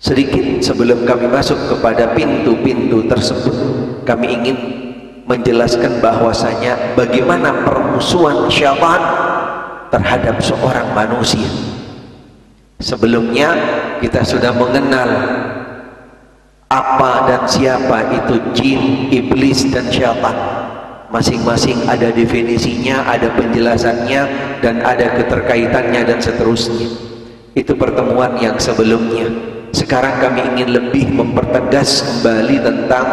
Sedikit sebelum kami masuk kepada pintu-pintu tersebut, kami ingin menjelaskan bahwasanya bagaimana permusuhan syaitan terhadap seorang manusia. Sebelumnya kita sudah mengenal apa dan siapa itu jin, iblis, dan syaitan. Masing-masing ada definisinya, ada penjelasannya, dan ada keterkaitannya dan seterusnya. Itu pertemuan yang sebelumnya. Sekarang kami ingin lebih mempertegas kembali tentang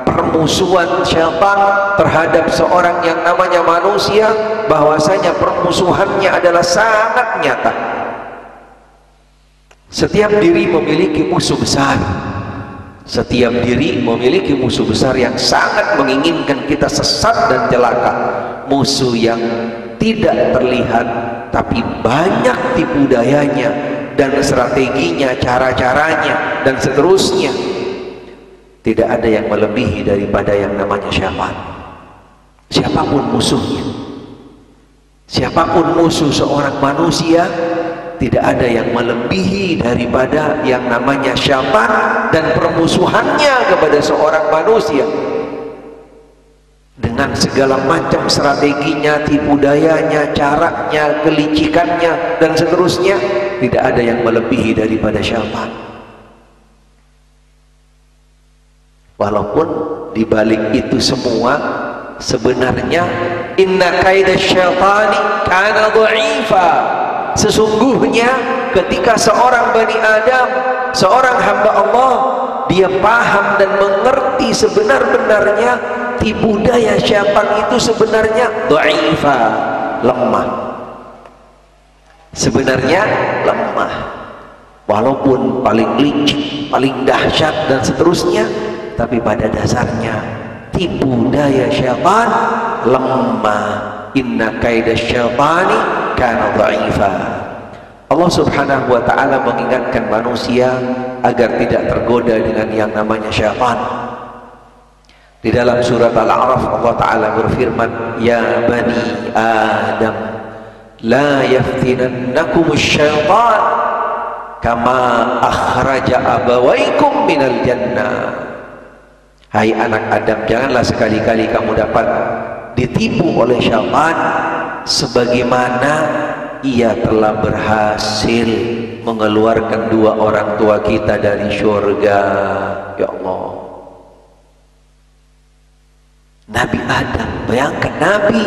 permusuhan syaitan terhadap seorang yang namanya manusia, bahwasanya permusuhannya adalah sangat nyata. Setiap diri memiliki musuh besar. Setiap diri memiliki musuh besar yang sangat menginginkan kita sesat dan celaka. Musuh yang tidak terlihat tapi banyak tipu dayanya dan strateginya, cara-caranya, dan seterusnya. Tidak ada yang melebihi daripada yang namanya syaitan. Siapapun musuhnya, siapapun musuh seorang manusia, tidak ada yang melebihi daripada yang namanya syaitan dan permusuhannya kepada seorang manusia. Dengan segala macam strateginya, tipu dayanya, caranya, kelicikannya, dan seterusnya, tidak ada yang melebihi daripada syaitan. Walaupun dibalik itu semua, sebenarnya inna kaida syaitani kana dha'ifa. Sesungguhnya ketika seorang Bani Adam, seorang hamba Allah, dia paham dan mengerti sebenar-benarnya tipu daya syaitan itu sebenarnya dha'ifa, lemah. Sebenarnya lemah. Walaupun paling licik, paling dahsyat dan seterusnya, tapi pada dasarnya tipu daya syaitan lemah. Inna kaida syaitani kana dha'ifa. Allah subhanahu wa ta'ala mengingatkan manusia agar tidak tergoda dengan yang namanya syaitan. Di dalam surat Al-A'raf Allah ta'ala berfirman, ya bani Adam la yaftinannakumus syaitan kama akhraja abawaikum minal jannah. Hai anak Adam, janganlah sekali-kali kamu dapat ditipu oleh syaitan sebagaimana ia telah berhasil mengeluarkan dua orang tua kita dari syurga. Ya Allah, Nabi Adam, bayangkan Nabi,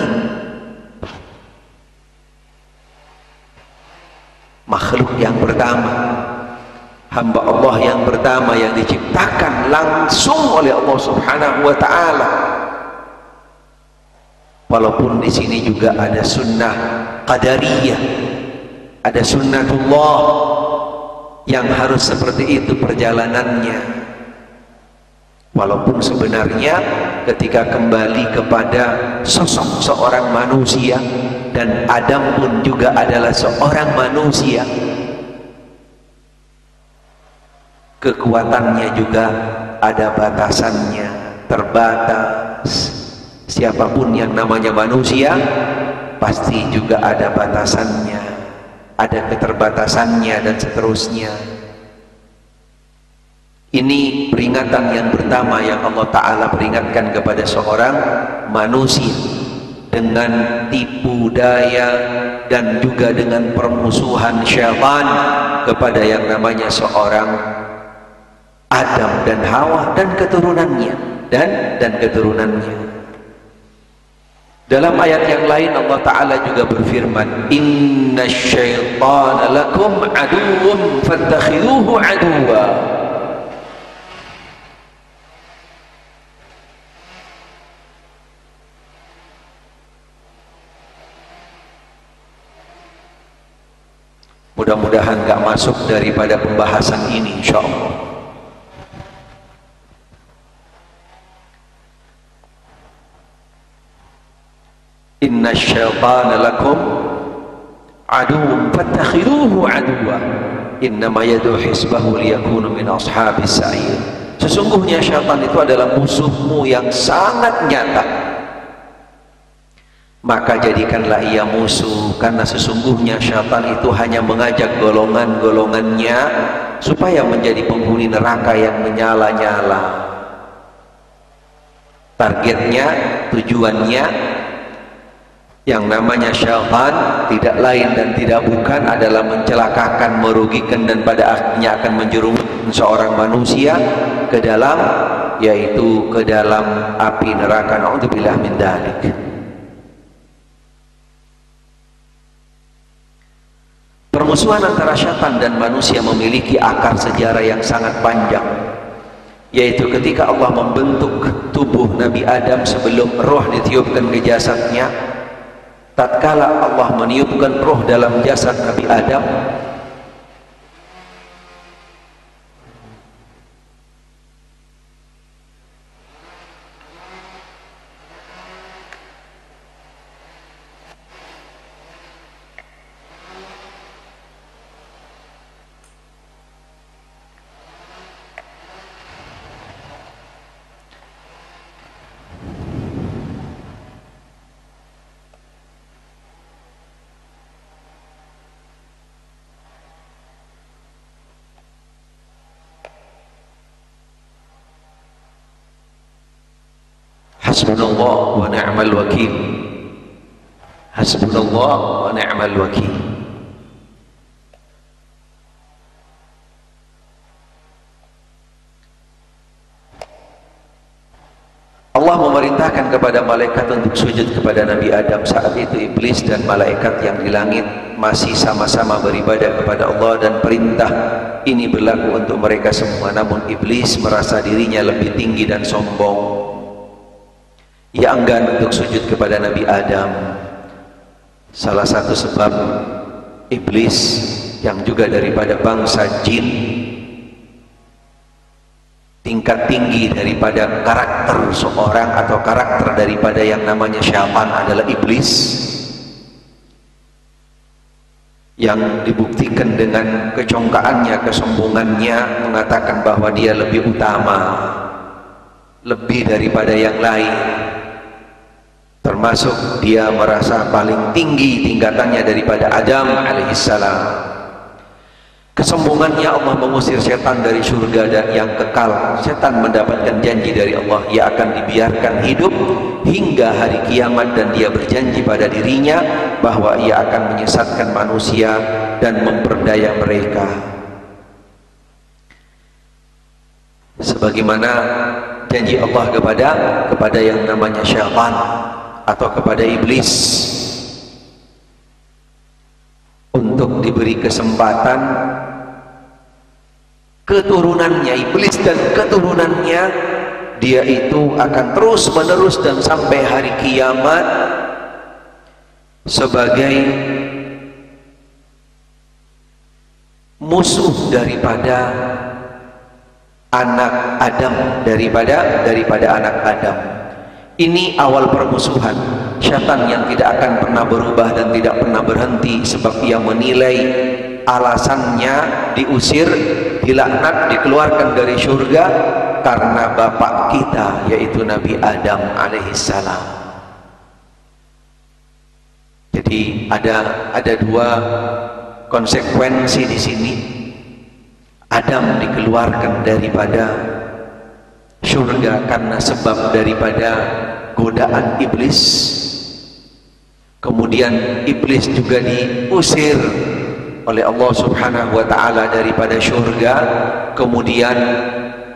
makhluk yang pertama, hamba Allah yang pertama yang diciptakan langsung oleh Allah subhanahu wa ta'ala. Walaupun di sini juga ada sunnah qadariyah, ada sunnatullah yang harus seperti itu perjalanannya. Walaupun sebenarnya ketika kembali kepada sosok seorang manusia, dan Adam pun juga adalah seorang manusia, kekuatannya juga ada batasannya, terbatas. Siapapun yang namanya manusia pasti juga ada batasannya, ada keterbatasannya, dan seterusnya. Ini peringatan yang pertama yang Allah Ta'ala peringatkan kepada seorang manusia dengan tipu daya dan juga dengan permusuhan syaitan kepada yang namanya seorang Adam dan Hawa dan keturunannya dan keturunannya. Dalam ayat yang lain Allah Ta'ala juga berfirman, inna syaitana lakum aduwwun fattakhiduhu aduwwa. Mudah-mudahan gak masuk daripada pembahasan ini insyaallah. Inna syaitana lakum aduwwun fattakhiduhu aduwwa innama yad'u hizbahu liyakunu min ashabis sa'ir. Sesungguhnya syaitan itu adalah musuhmu yang sangat nyata. maka jadikanlah ia musuh, karena sesungguhnya syaitan itu hanya mengajak golongan-golongannya supaya menjadi penghuni neraka yang menyala-nyala. Targetnya, tujuannya, yang namanya syaitan tidak lain dan tidak bukan adalah mencelakakan, merugikan, dan pada akhirnya akan menjerumuskan seorang manusia ke dalam, yaitu ke dalam api neraka. Na'udzubillah min dzalik. Permusuhan antara syaitan dan manusia memiliki akar sejarah yang sangat panjang, yaitu ketika Allah membentuk tubuh Nabi Adam sebelum roh ditiupkan ke jasadnya. Tatkala Allah meniupkan roh dalam jasad Nabi Adam, hasbunallah wa ni'mal wakil. Hasbunallah wa ni'mal wakil. Allah memerintahkan kepada malaikat untuk sujud kepada Nabi Adam. Saat itu iblis dan malaikat yang di langit masih sama-sama beribadah kepada Allah, dan perintah ini berlaku untuk mereka semua. Namun iblis merasa dirinya lebih tinggi dan sombong. Ia enggan untuk sujud kepada Nabi Adam. Salah satu sebab iblis yang juga daripada bangsa jin, tingkat tinggi daripada karakter seorang atau karakter daripada yang namanya syaitan adalah iblis, yang dibuktikan dengan kecongkaannya, kesombongannya, mengatakan bahwa dia lebih utama, lebih daripada yang lain. Termasuk dia merasa paling tinggi tingkatannya daripada Adam alaihissalam. Kesombongannya Allah mengusir setan dari surga dan yang kekal. Setan mendapatkan janji dari Allah, ia akan dibiarkan hidup hingga hari kiamat, dan dia berjanji pada dirinya bahwa ia akan menyesatkan manusia dan memperdaya mereka. Sebagaimana janji Allah kepada yang namanya syaitan atau kepada iblis untuk diberi kesempatan keturunannya, iblis dan keturunannya, dia itu akan terus menerus dan sampai hari kiamat sebagai musuh daripada anak Adam, daripada anak Adam. Ini awal permusuhan. Syaitan yang tidak akan pernah berubah dan tidak pernah berhenti, sebab ia menilai alasannya diusir, dilaknat, dikeluarkan dari surga karena bapak kita, yaitu Nabi Adam alaihissalam. Jadi ada dua konsekuensi di sini. Adam dikeluarkan daripada surga karena sebab daripada godaan iblis. Kemudian iblis juga diusir oleh Allah Subhanahu wa taala daripada surga. Kemudian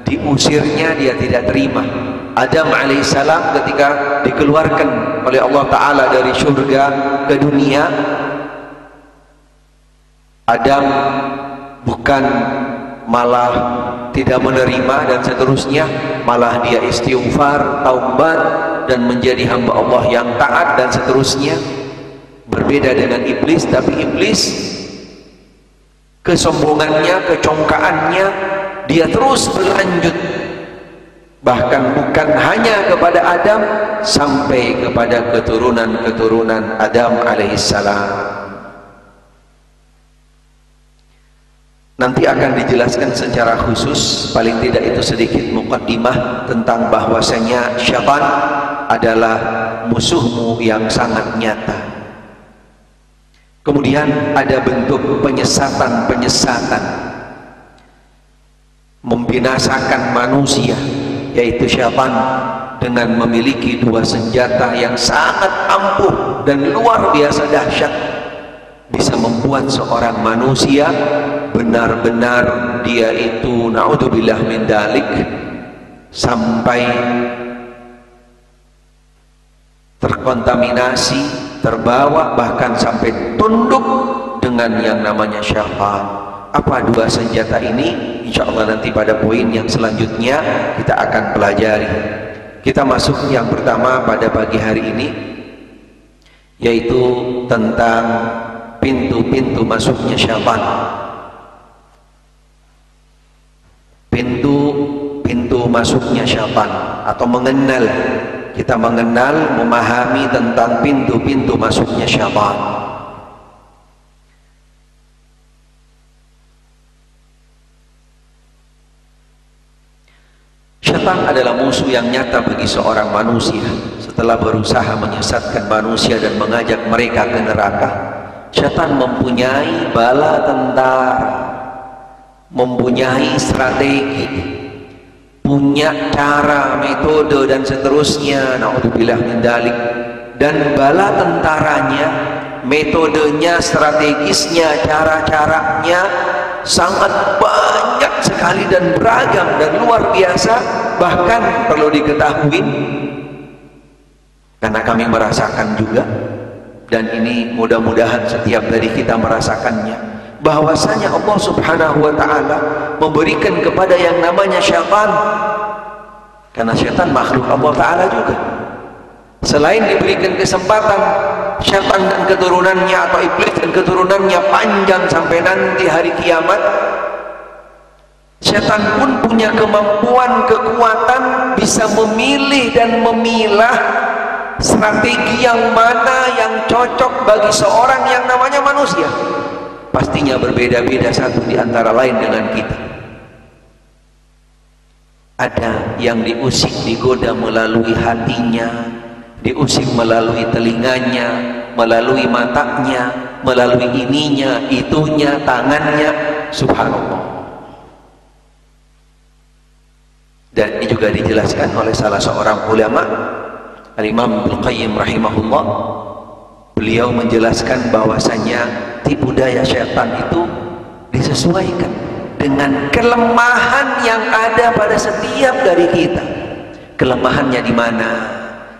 diusirnya dia tidak terima. Adam alaihissalam ketika dikeluarkan oleh Allah taala dari surga ke dunia, Adam bukan malah tidak menerima dan seterusnya, malah dia istighfar, taubat, dan menjadi hamba Allah yang taat dan seterusnya. Berbeda dengan iblis, tapi iblis kesombongannya, kecongkaannya, dia terus berlanjut, bahkan bukan hanya kepada Adam, sampai kepada keturunan-keturunan Adam alaihissalam. Nanti akan dijelaskan secara khusus, paling tidak itu sedikit muqaddimah tentang bahwasanya syaitan adalah musuhmu yang sangat nyata. Kemudian ada bentuk penyesatan-penyesatan, membinasakan manusia, yaitu syaitan dengan memiliki dua senjata yang sangat ampuh dan luar biasa dahsyat, bisa membuat seorang manusia benar-benar dia itu naudzubillah min dalik sampai terkontaminasi, terbawa, bahkan sampai tunduk dengan yang namanya syaitan. Apa dua senjata ini? Insya Allah nanti pada poin yang selanjutnya kita akan pelajari. Kita masuk yang pertama pada pagi hari ini, yaitu tentang pintu-pintu masuknya syaitan. Pintu masuknya syaitan, atau mengenal, kita mengenal, memahami tentang pintu-pintu masuknya syaitan. Syaitan adalah musuh yang nyata bagi seorang manusia. Setelah berusaha menyesatkan manusia dan mengajak mereka ke neraka, syaitan mempunyai bala tentara, mempunyai strategi, punya cara, metode dan seterusnya, naudzubillah min dzalik. Dan bala tentaranya, metodenya, strategisnya, cara-caranya sangat banyak sekali dan beragam dan luar biasa. Bahkan perlu diketahui, karena kami merasakan juga, dan ini mudah-mudahan setiap dari kita merasakannya, bahwasanya Allah Subhanahu wa ta'ala memberikan kepada yang namanya syaitan, karena syaitan makhluk Allah ta'ala juga. Selain diberikan kesempatan syaitan dan keturunannya, atau iblis dan keturunannya panjang sampai nanti hari kiamat, syaitan pun punya kemampuan, kekuatan, bisa memilih dan memilah strategi yang mana yang cocok bagi seorang yang namanya manusia. Pastinya berbeda-beda satu di antara lain dengan kita. Ada yang diusik, digoda melalui hatinya, diusik melalui telinganya, melalui matanya, melalui ininya, itunya, tangannya. Subhanallah. Dan ini juga dijelaskan oleh salah seorang ulama, Al-Imam Ibnu Qayyim rahimahullah. Beliau menjelaskan bahwasanya tipu daya syaitan itu disesuaikan dengan kelemahan yang ada pada setiap dari kita. Kelemahannya di mana?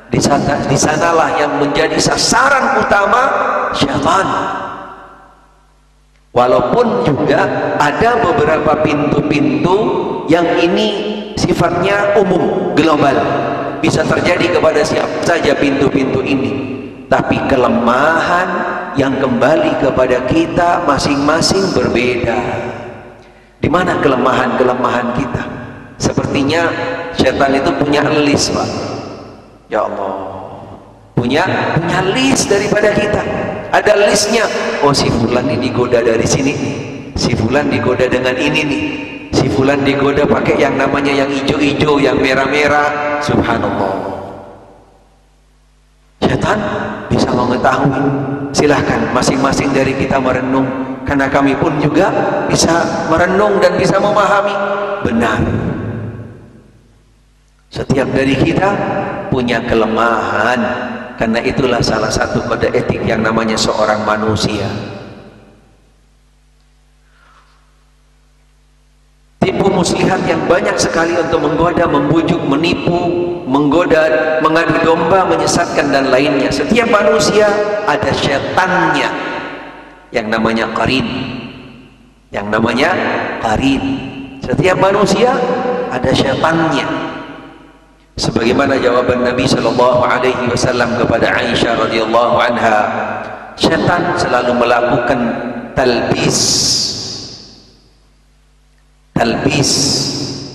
Di sanalah yang menjadi sasaran utama syaitan. Walaupun juga ada beberapa pintu-pintu yang ini sifatnya umum, global, bisa terjadi kepada siapa saja pintu-pintu ini. Tapi kelemahan yang kembali kepada kita masing-masing berbeda. Di mana kelemahan-kelemahan kita? Sepertinya syaitan itu punya list, Pak. Ya Allah, punya list daripada kita. Ada listnya. Oh, si fulan ini digoda dari sini, si fulan digoda dengan ini nih, si fulan digoda pakai yang namanya yang hijau-hijau, yang merah-merah. Subhanallah. Syaitan bisa mengetahui. Silahkan masing-masing dari kita merenung, karena kami pun juga bisa merenung dan bisa memahami. Benar, setiap dari kita punya kelemahan, karena itulah salah satu kode etik yang namanya seorang manusia. Tipu muslihat yang banyak sekali untuk menggoda, membujuk, menipu, menggoda, mengadu domba, menyesatkan dan lainnya. Setiap manusia ada syaitannya yang namanya qarin. Yang namanya qarin. Setiap manusia ada syaitannya. Sebagaimana jawaban Nabi sallallahu alaihi wasallam kepada Aisyah radhiyallahu anha, syaitan selalu melakukan talbis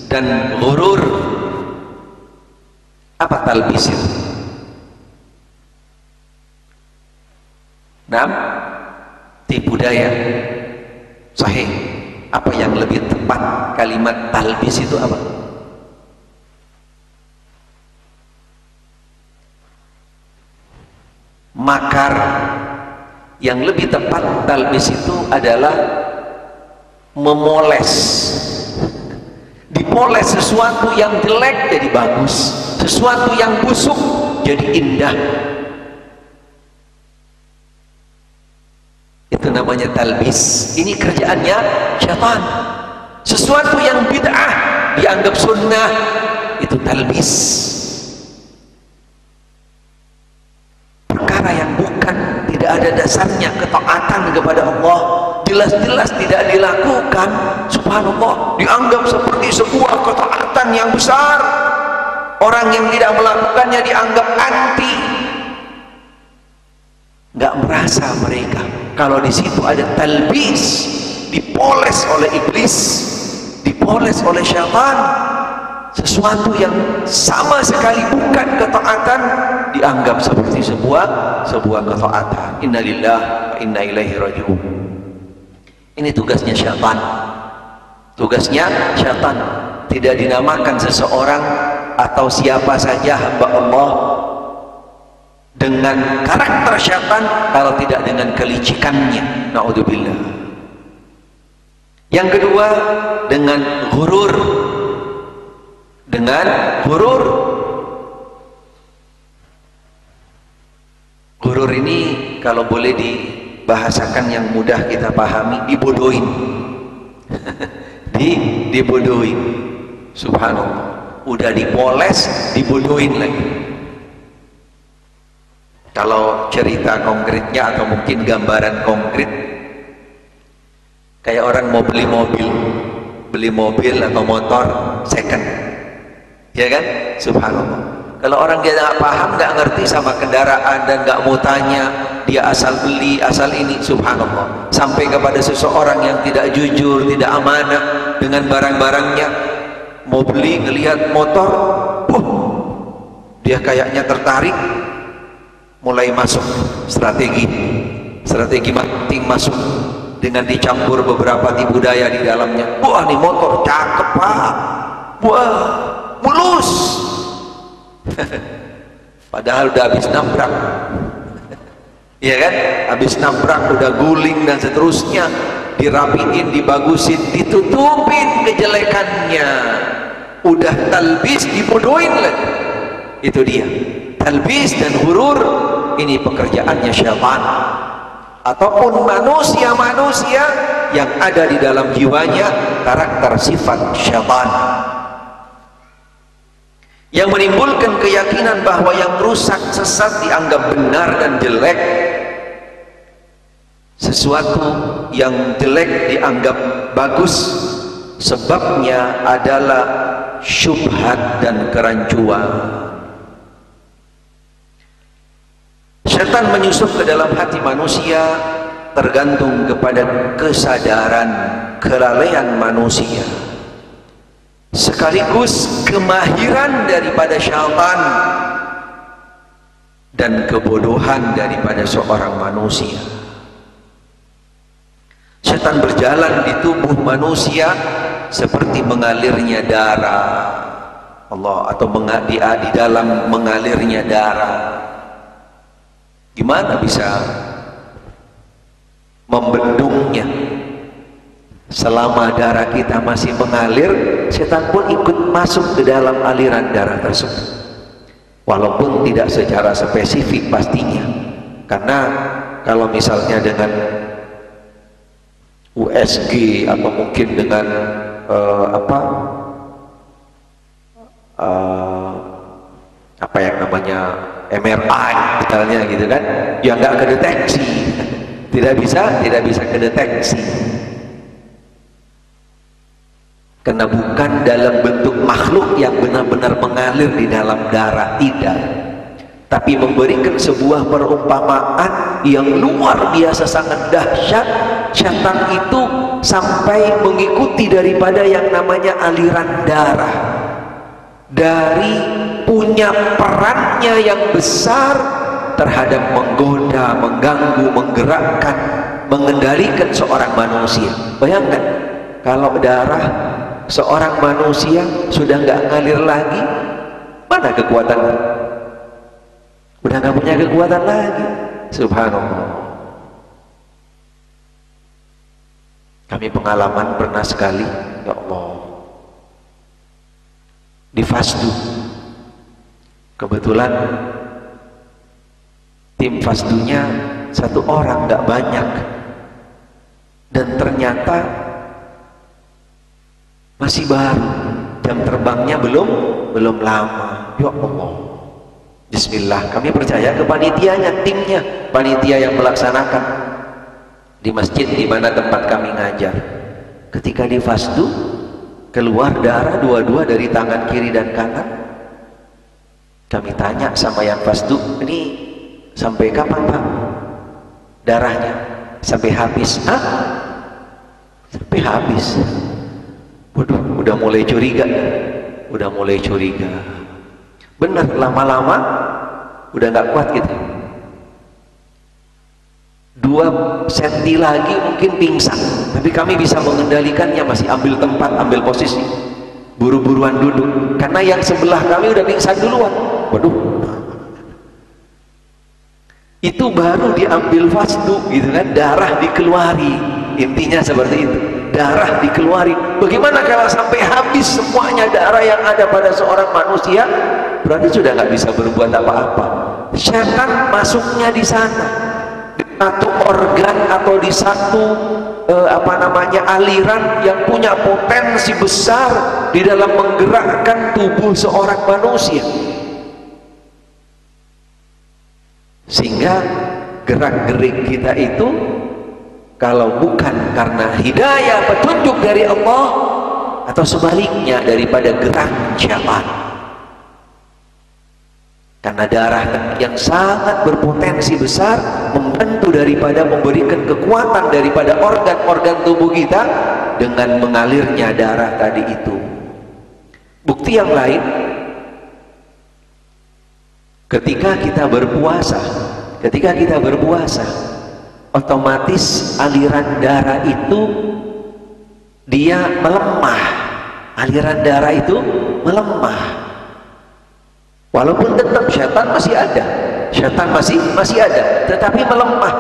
dan ghurur. Apa talbis itu? Nah, tipu daya. Sahih. Apa yang lebih tepat kalimat talbis itu apa? makar. Yang lebih tepat talbis itu adalah memoles. Dipoles sesuatu yang jelek jadi bagus, sesuatu yang busuk jadi indah. Itu namanya talbis. Ini kerjaannya syaitan. Sesuatu yang bid'ah dianggap sunnah, itu talbis. Perkara yang bukan, tidak ada dasarnya ketaatan kepada Allah, jelas-jelas tidak dilakukan, subhanallah, dianggap seperti sebuah ketaatan yang besar. Orang yang tidak melakukannya dianggap anti. Nggak merasa mereka kalau di situ ada talbis, dipoles oleh iblis, dipoles oleh syaitan. Sesuatu yang sama sekali bukan ketaatan dianggap seperti sebuah ketaatan. Innalillahi wa inna ilaihi raji'un. Ini tugasnya syaitan. Tugasnya syaitan. Tidak dinamakan seseorang atau siapa saja hamba Allah dengan karakter syaitan kalau tidak dengan kelicikannya. Na'udzubillah. Yang kedua, dengan ghurur. Dengan ghurur. Ghurur ini kalau boleh dibahasakan yang mudah kita pahami, dibodohin. Dibodohin. Subhanallah. Udah dipoles, dibodohin lagi. Kalau cerita konkretnya atau mungkin gambaran konkret, kayak orang mau beli mobil atau motor second, ya kan? Subhanallah. Kalau orang dia nggak paham, nggak ngerti sama kendaraan dan nggak mau tanya, dia asal beli, asal ini, subhanallah. Sampai kepada seseorang yang tidak jujur, tidak amanah dengan barang-barangnya, mau beli, ngelihat motor, dia kayaknya tertarik, mulai masuk strategi marketing, masuk dengan dicampur beberapa tipu daya di dalamnya. Wah, ini motor cakep pak, wah mulus. Padahal udah habis nabrak. Iya kan? Habis nabrak, udah guling dan seterusnya, dirapiin, dibagusin, ditutupin kejelekannya, udah talbis, dibodohin lagi. Itu dia talbis dan hurur. Ini pekerjaannya syaitan ataupun manusia-manusia yang ada di dalam jiwanya karakter sifat syaitan, yang menimbulkan keyakinan bahwa yang rusak, sesat dianggap benar dan jelek. Sesuatu yang jelek dianggap bagus, sebabnya adalah syubhat dan kerancuan. Syaitan menyusup ke dalam hati manusia tergantung kepada kesadaran kelalaian manusia, sekaligus kemahiran daripada syaitan dan kebodohan daripada seorang manusia. Syaitan berjalan di tubuh manusia seperti mengalirnya darah Allah, atau di dalam mengalirnya darah. Gimana bisa membendungnya? Selama darah kita masih mengalir, setan pun ikut masuk ke dalam aliran darah tersebut, walaupun tidak secara spesifik pastinya. Karena kalau misalnya dengan USG atau mungkin dengan apa yang namanya MRI misalnya gitu kan, ya nggak kedeteksi, tidak bisa kedeteksi, karena bukan dalam bentuk makhluk yang benar-benar mengalir di dalam darah, tidak, tapi memberikan sebuah perumpamaan yang luar biasa sangat dahsyat. Syaitan itu sampai mengikuti daripada yang namanya aliran darah, dari punya perannya yang besar terhadap menggoda, mengganggu, menggerakkan, mengendalikan seorang manusia. Bayangkan kalau darah seorang manusia sudah nggak ngalir lagi, mana kekuatan? Udah nggak punya kekuatan lagi. Subhanallah. Kami pengalaman pernah sekali, ya Allah, di Fasdu. Kebetulan tim Fasdunya 1 orang, nggak banyak, dan ternyata masih baru, jam terbangnya belum lama. Ya Allah, Bismillah, kami percaya ke panitianya, timnya, panitia yang melaksanakan di masjid di mana tempat kami ngajar. Ketika di Fasdu, keluar darah dua-dua dari tangan kiri dan kanan. Kami tanya sama yang Fasdu, ini sampai kapan Pak darahnya? Sampai habis? Hah? Sampai habis? Waduh, udah mulai curiga, udah mulai curiga. Benar, lama-lama udah nggak kuat gitu. 2 senti lagi mungkin pingsan, tapi kami bisa mengendalikannya, masih ambil tempat, ambil posisi, buru-buruan duduk, karena yang sebelah kami udah pingsan duluan. Waduh, itu baru diambil Fasdu gitu kan, darah dikeluari, intinya seperti itu, darah dikeluari. Bagaimana kalau sampai habis semuanya darah yang ada pada seorang manusia? Berarti sudah nggak bisa berbuat apa-apa. Setan masuknya di sana, satu organ atau di satu aliran yang punya potensi besar di dalam menggerakkan tubuh seorang manusia, sehingga gerak-gerik kita itu kalau bukan karena hidayah petunjuk dari Allah, atau sebaliknya daripada gerak syaitan. Karena darah yang sangat berpotensi besar membantu daripada memberikan kekuatan daripada organ-organ tubuh kita dengan mengalirnya darah tadi itu. Bukti yang lain, ketika kita berpuasa, otomatis aliran darah itu dia melemah. Aliran darah itu melemah. Walaupun tetap syaitan masih ada, tetapi melemah.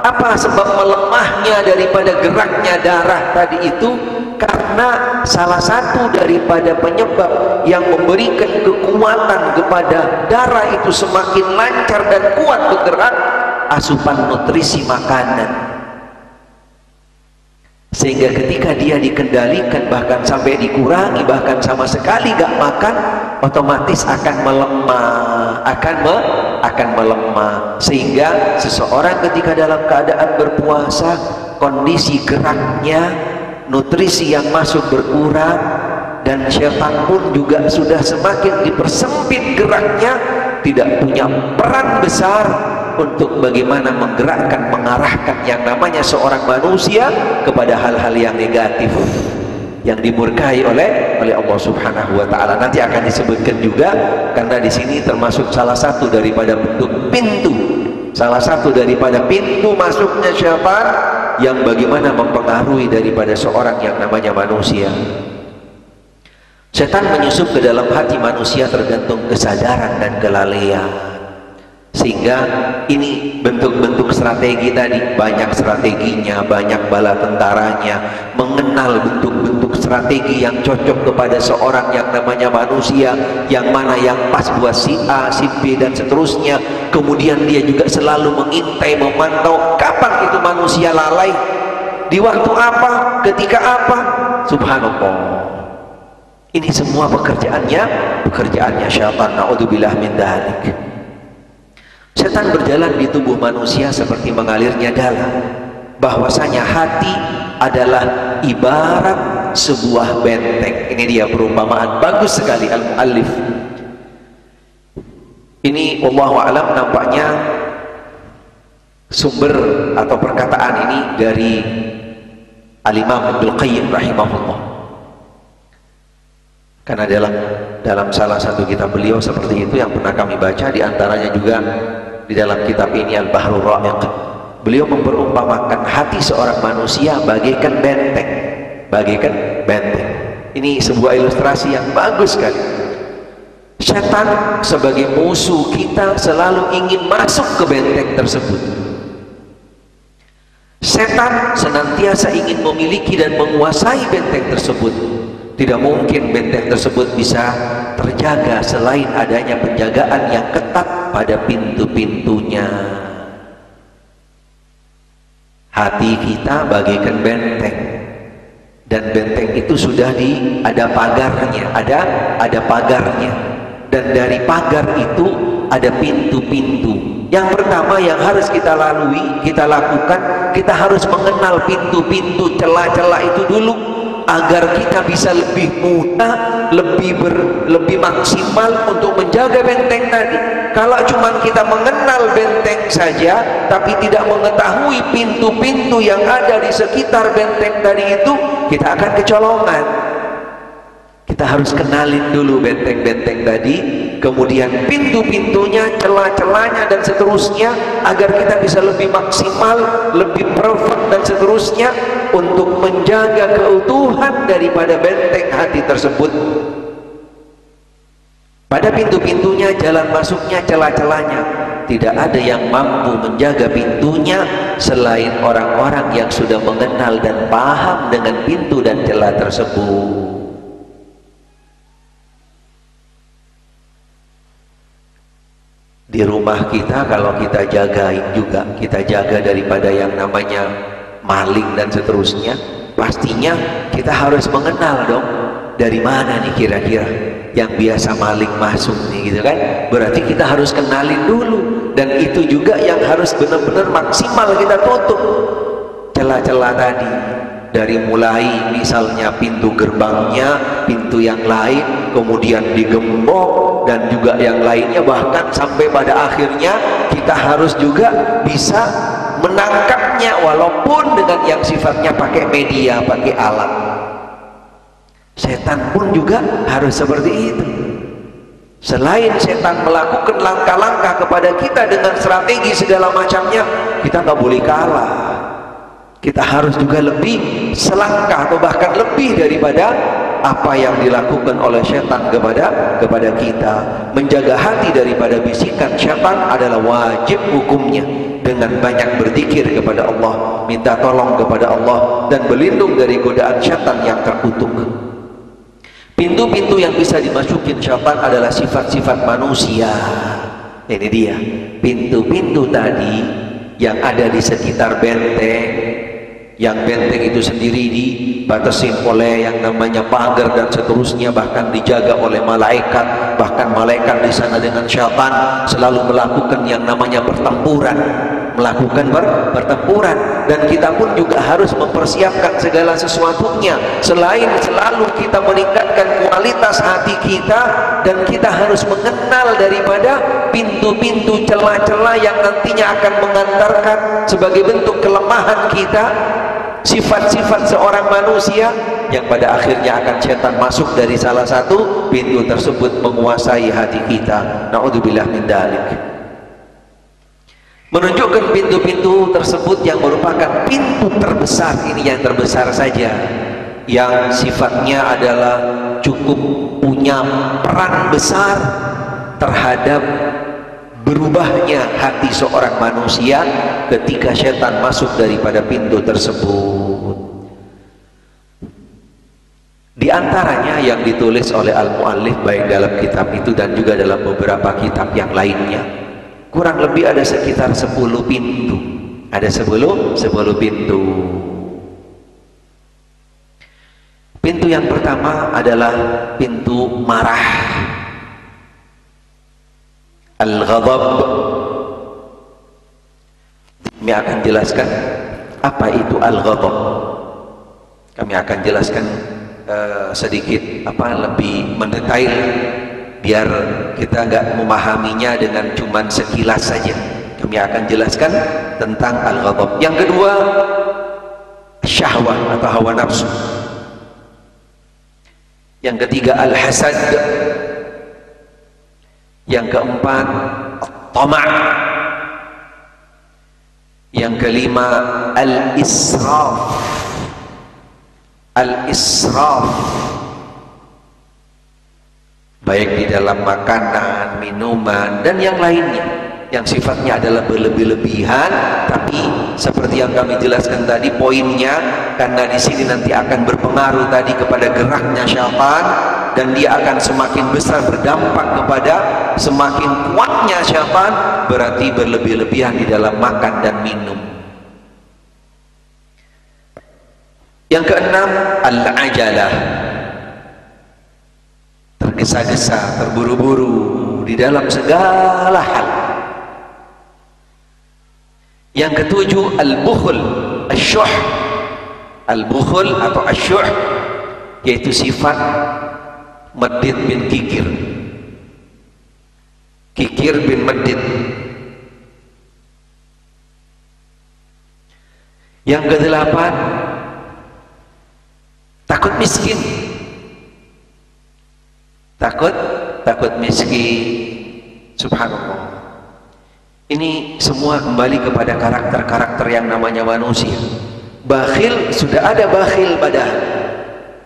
Apa sebab melemahnya daripada geraknya darah tadi itu? Karena salah satu daripada penyebab yang memberikan kekuatan kepada darah itu semakin lancar dan kuat bergerak, asupan nutrisi makanan. Sehingga ketika dia dikendalikan, bahkan sampai dikurangi, bahkan sama sekali gak makan, otomatis akan melemah. Sehingga seseorang ketika dalam keadaan berpuasa, kondisi geraknya, nutrisi yang masuk berkurang, dan syaitan pun juga sudah semakin dipersempit geraknya, tidak punya peran besar untuk bagaimana menggerakkan, mengarahkan yang namanya seorang manusia kepada hal-hal yang negatif yang dimurkai oleh Allah Subhanahu wa taala. Nanti akan disebutkan juga, karena di sini termasuk salah satu daripada pintu masuknya syaitan yang bagaimana mempengaruhi daripada seorang yang namanya manusia. Setan menyusup ke dalam hati manusia tergantung kesadaran dan kelalaian. Sehingga ini bentuk-bentuk strategi tadi, banyak strateginya, banyak bala tentaranya, mengenal bentuk-bentuk strategi yang cocok kepada seorang yang namanya manusia, yang mana yang pas buat si A, si B, dan seterusnya. Kemudian dia juga selalu mengintai, memantau kapan itu manusia lalai, di waktu apa, ketika apa. Subhanallah, ini semua pekerjaannya syaitan. Na'udzubillah min dzalik. Setan berjalan di tubuh manusia seperti mengalirnya darah. Bahwasanya hati adalah ibarat sebuah benteng. Ini dia perumpamaan bagus sekali al-muallif. Ini wallahu a'lam, nampaknya sumber atau perkataan ini dari Al-Imam Ibnu Qayyim rahimahullah. Karena dalam salah satu kitab beliau seperti itu yang pernah kami baca, diantaranya juga di dalam kitab ini Al-Bahrul Ra'iq, beliau memperumpamakan hati seorang manusia bagaikan benteng. Ini sebuah ilustrasi yang bagus sekali. Setan sebagai musuh kita selalu ingin masuk ke benteng tersebut. setan senantiasa ingin memiliki dan menguasai benteng tersebut. Tidak mungkin benteng tersebut bisa terjaga selain adanya penjagaan yang ketat pada pintu-pintunya. Hati kita bagaikan benteng, dan benteng itu sudah ada pagarnya, ada pagarnya, dan dari pagar itu ada pintu-pintu. Yang pertama yang harus kita lalui, kita lakukan, kita harus mengenal pintu-pintu, celah-celah itu dulu, agar kita bisa lebih mudah, lebih maksimal untuk menjaga benteng tadi. Kalau cuma kita mengenal benteng saja tapi tidak mengetahui pintu-pintu yang ada di sekitar benteng tadi itu, kita akan kecolongan. Kita harus kenalin dulu benteng-benteng tadi, kemudian pintu-pintunya, celah-celahnya dan seterusnya, agar kita bisa lebih maksimal, lebih perfect dan seterusnya untuk menjaga keutuhan daripada benteng hati tersebut. Pada pintu-pintunya, jalan masuknya, celah-celahnya, tidak ada yang mampu menjaga pintunya selain orang-orang yang sudah mengenal dan paham dengan pintu dan celah tersebut. Di rumah kita kalau kita jagain juga, kita jaga daripada yang namanya maling dan seterusnya, pastinya kita harus mengenal dong, dari mana nih kira-kira yang biasa maling masuk nih, gitu kan? Berarti kita harus kenalin dulu, dan itu juga yang harus benar-benar maksimal kita tutup celah-celah tadi. Dari mulai misalnya pintu gerbangnya, pintu yang lain, kemudian digembok dan juga yang lainnya, bahkan sampai pada akhirnya kita harus juga bisa menangkapnya walaupun dengan yang sifatnya pakai media, pakai alat. Setan pun juga harus seperti itu. Selain setan melakukan langkah-langkah kepada kita dengan strategi segala macamnya, kita nggak boleh kalah. Kita harus juga lebih selangkah atau bahkan lebih daripada apa yang dilakukan oleh setan kepada kita. Menjaga hati daripada bisikan setan adalah wajib hukumnya, dengan banyak berzikir kepada Allah, minta tolong kepada Allah, dan berlindung dari godaan setan yang terkutuk. Pintu-pintu yang bisa dimasukin setan adalah sifat-sifat manusia. Ini dia pintu-pintu tadi yang ada di sekitar benteng, yang benteng itu sendiri dibatasi oleh yang namanya pagar dan seterusnya, bahkan dijaga oleh malaikat. Bahkan malaikat di sana dengan syaitan selalu melakukan yang namanya pertempuran, dan kita pun juga harus mempersiapkan segala sesuatunya. Selain selalu kita meningkatkan kualitas hati kita, dan kita harus mengenal daripada pintu-pintu celah-celah yang nantinya akan mengantarkan sebagai bentuk kelemahan kita, sifat-sifat seorang manusia yang pada akhirnya akan setan masuk dari salah satu pintu tersebut menguasai hati kita. Na'udzubillah min dzalik. Menunjukkan pintu-pintu tersebut yang merupakan pintu terbesar, ini yang terbesar saja, yang sifatnya adalah cukup punya peran besar terhadap berubahnya hati seorang manusia ketika setan masuk daripada pintu tersebut. Di antaranya yang ditulis oleh al-muallif baik dalam kitab itu dan juga dalam beberapa kitab yang lainnya, kurang lebih ada sekitar 10 pintu. Ada 10 pintu. Pintu yang pertama adalah pintu marah, al-ghadab. Kami akan jelaskan apa itu al-ghadab. Kami akan jelaskan sedikit lebih mendetail, biar kita nggak memahaminya dengan cuman sekilas saja. Kami akan jelaskan tentang al-ghadab. Yang kedua, syahwah atau hawa nafsu. Yang ketiga, al-hasad. Yang keempat, at-tama'. Yang kelima, al-israf. Al-israf, baik di dalam makanan, minuman, dan yang lainnya. yang sifatnya adalah berlebih-lebihan, tapi seperti yang kami jelaskan tadi poinnya, karena di sini nanti akan berpengaruh tadi kepada geraknya syaitan, dan dia akan semakin besar berdampak kepada semakin kuatnya syaitan, berarti berlebih-lebihan di dalam makan dan minum. Yang keenam, al-ajalah, tergesa-gesa, terburu-buru di dalam segala hal. Yang ketujuh, al-bukhl, asyuh. Al-bukhl atau asyuh yaitu sifat Madid bin Kikir. Kikir bin Madid. Yang kedelapan, takut miskin. Takut miskin. Subhanallah. Ini semua kembali kepada karakter-karakter yang namanya manusia. Bakhil, sudah ada bakhil padahal,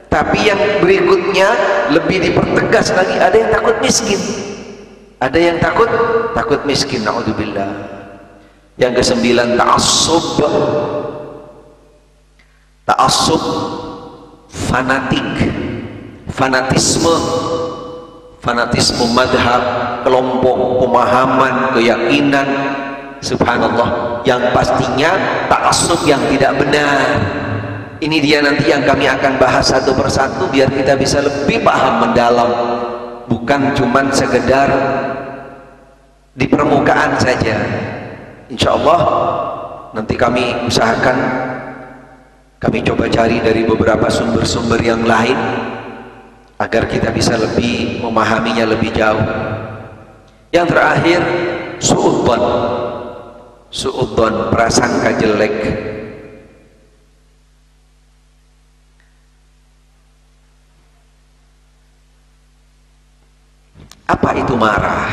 tapi yang berikutnya lebih dipertegas lagi, ada yang takut miskin, ada yang takut miskin, naudzubillah. Yang kesembilan, ta'assub, fanatisme madhab, kelompok, pemahaman, keyakinan. Subhanallah, yang pastinya ta'assub yang tidak benar. Ini dia nanti yang kami akan bahas satu persatu biar kita bisa lebih paham mendalam, bukan cuman sekedar di permukaan saja. Insya Allah nanti kami usahakan, kami coba cari dari beberapa sumber-sumber yang lain agar kita bisa lebih memahaminya lebih jauh. Yang terakhir, su'udzon, prasangka jelek. Apa itu marah?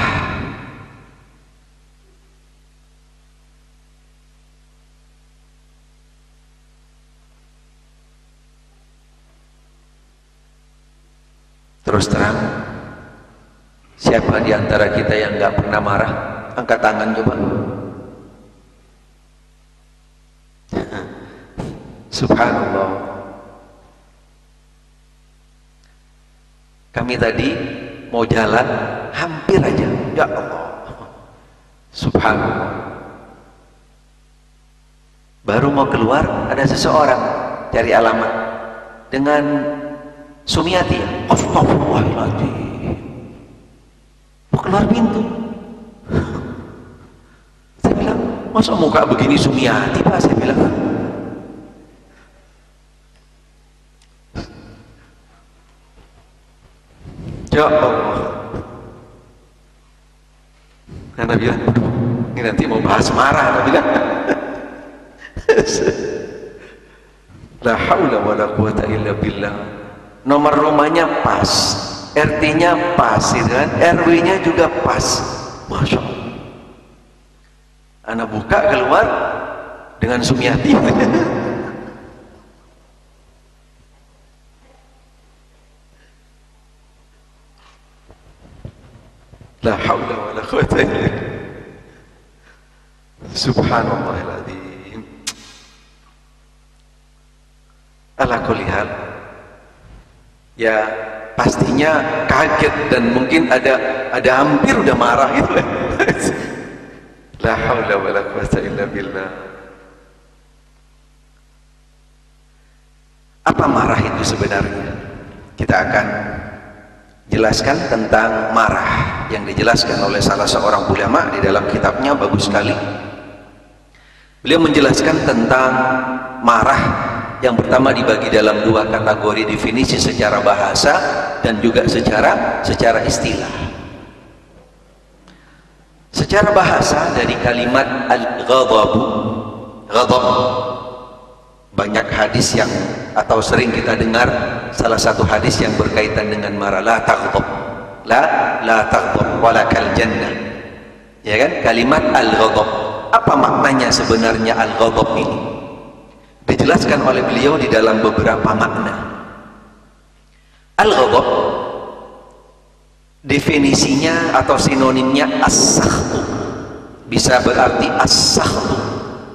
Terus terang, siapa di antara kita yang nggak pernah marah? Angkat tangan coba. Subhanallah. Kami tadi mau jalan, hampir aja, ya Allah. Subhanallah. Baru mau keluar, ada seseorang cari alamat dengan Sumiati, astagfirullahaladzim, mau keluar pintu. Saya bilang, masa muka begini Sumiati Pak? Saya bilang, ya Allah. Karena bilang, ini nanti mau bahas marah. Karena bilang, la haula wa la quwata illa billah. Nomor rumahnya pas, RT-nya pas, gitu kan? RW-nya juga pas. Masya Allah. Anak buka keluar dengan Sumiati. La haula wa la quwata illa billah. Subhanallahiladzim. Ala kulli hal, ya pastinya kaget dan mungkin ada hampir udah marah gitu. La haula wa la quwata illa billah. Apa marah itu sebenarnya? Kita akan jelaskan tentang marah yang dijelaskan oleh salah seorang ulama di dalam kitabnya, bagus sekali. Beliau menjelaskan tentang marah. Yang pertama dibagi dalam dua kategori definisi secara bahasa dan juga secara istilah. Secara bahasa dari kalimat al-ghadab, ghadab, banyak hadis yang atau sering kita dengar, salah satu hadis yang berkaitan dengan marah, la taghdab, la taghdab walakal jannah. Ya kan? Kalimat al-ghadab. Apa maknanya sebenarnya al-ghadab ini? Dijelaskan oleh beliau di dalam beberapa makna. Al-ghadab definisinya atau sinonimnya as-sakhtu, bisa berarti as-sakhtu,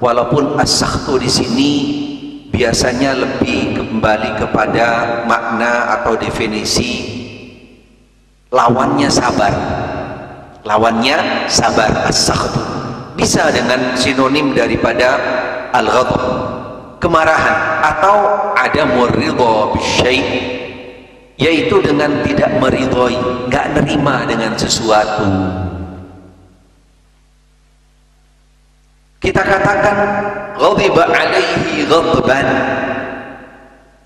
walaupun as-sakhtu di sini biasanya lebih kembali kepada makna atau definisi lawannya sabar. Lawannya sabar, as-sakhtu bisa dengan sinonim daripada al-ghadab, kemarahan, atau adamur ridha bisyai', yaitu dengan tidak meridhoi, nggak nerima dengan sesuatu. Kita katakan ghadiba alaihi ghadban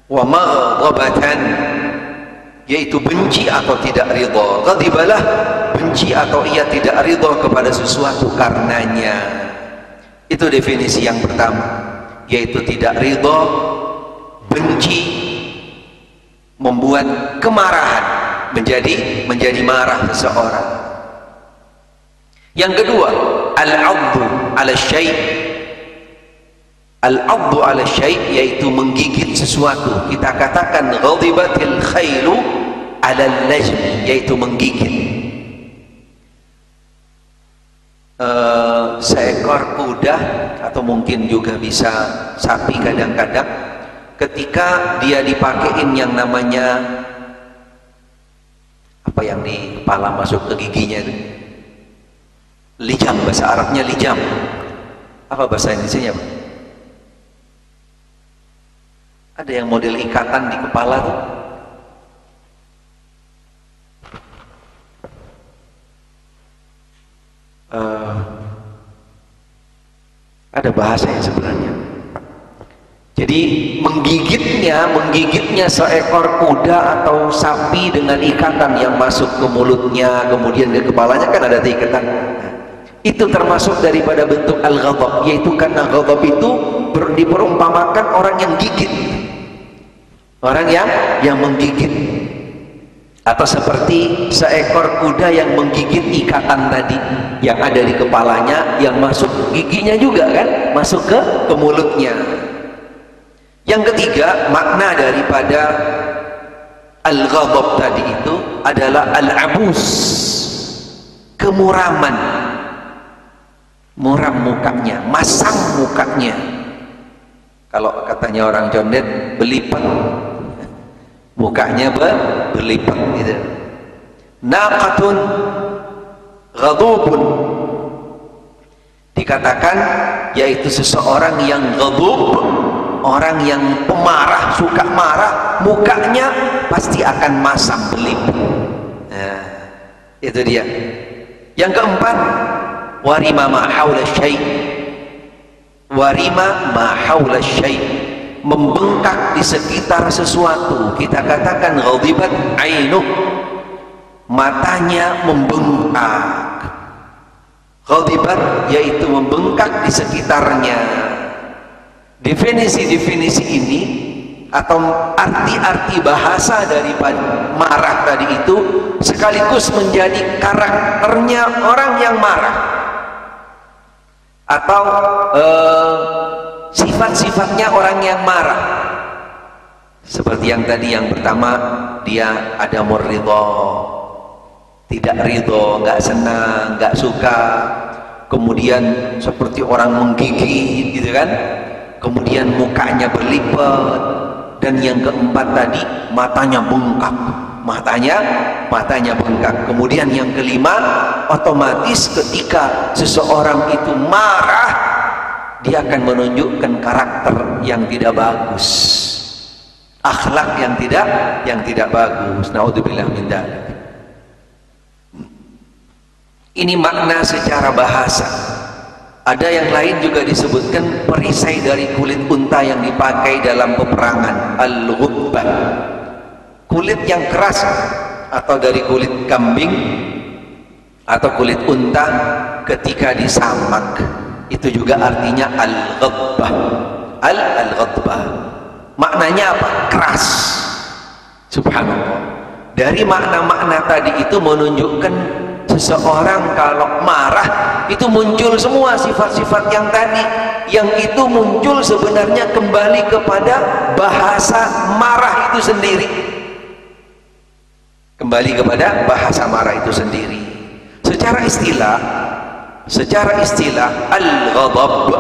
wa maghdabatan, yaitu benci atau tidak ridha. Ghadibalah benci atau ia tidak ridha kepada sesuatu karenanya. Itu definisi yang pertama, yaitu tidak ridha, benci, membuat kemarahan, menjadi marah seseorang. Yang kedua, al-'addu 'ala syai'. Al-'addu 'ala syai' yaitu menggigit sesuatu. Kita katakan ghadibatil khailu 'ala al-lajm, yaitu menggigit. Seekor kuda atau mungkin juga bisa sapi kadang-kadang ketika dia dipakein yang namanya apa yang di kepala masuk ke giginya itu, lijam, bahasa Arabnya lijam, apa bahasa Indonesianya Pak? Ada yang model ikatan di kepala tuh, ada bahasanya sebenarnya. Jadi menggigitnya seekor kuda atau sapi dengan ikatan yang masuk ke mulutnya, kemudian ke kepalanya, kan ada ikatan. Itu termasuk daripada bentuk al-ghadab, yaitu karena ghadab itu diperumpamakan orang yang gigit, orang yang menggigit. Atau seperti seekor kuda yang menggigit ikatan tadi yang ada di kepalanya, yang masuk giginya juga kan, masuk ke mulutnya. Yang ketiga, makna daripada al-ghadab tadi itu adalah al-abus, kemuraman, muram mukanya, masam mukanya. Kalau katanya orang condet, belipat, mukanya berlipat gitu. Naqatun ghadubun, dikatakan yaitu seseorang yang ghadub, orang yang pemarah, suka marah, mukanya pasti akan masam, berlipat. Nah, itu dia. Yang keempat, warima ma haula syai'. Warima ma haula syai', membengkak di sekitar sesuatu. Kita katakan ghadibat ainuh, matanya membengkak. Ghadibat yaitu membengkak di sekitarnya. Definisi-definisi ini atau arti-arti bahasa daripada marah tadi itu sekaligus menjadi karakternya orang yang marah, atau sifat-sifatnya orang yang marah. Seperti yang tadi, yang pertama, dia ada ridho, tidak ridho, nggak senang, nggak suka. Kemudian seperti orang menggigit gitu kan, kemudian mukanya berlipat. Dan yang keempat tadi, matanya bengkak, matanya bengkak. Kemudian yang kelima, otomatis ketika seseorang itu marah, dia akan menunjukkan karakter yang tidak bagus, akhlak yang tidak bagus. Naudzubillah min dzalik. Ini makna secara bahasa. Ada yang lain juga disebutkan perisai dari kulit unta yang dipakai dalam peperangan, al-ghutbah, kulit yang keras, atau dari kulit kambing atau kulit unta ketika disamak. Itu juga artinya al-ghadbah. Al-ghadbah maknanya apa? Keras. Subhanallah. Dari makna-makna tadi itu menunjukkan seseorang kalau marah itu muncul semua sifat-sifat yang tadi, yang itu muncul sebenarnya kembali kepada bahasa marah itu sendiri, kembali kepada bahasa marah itu sendiri. Secara istilah, secara istilah al-ghadab,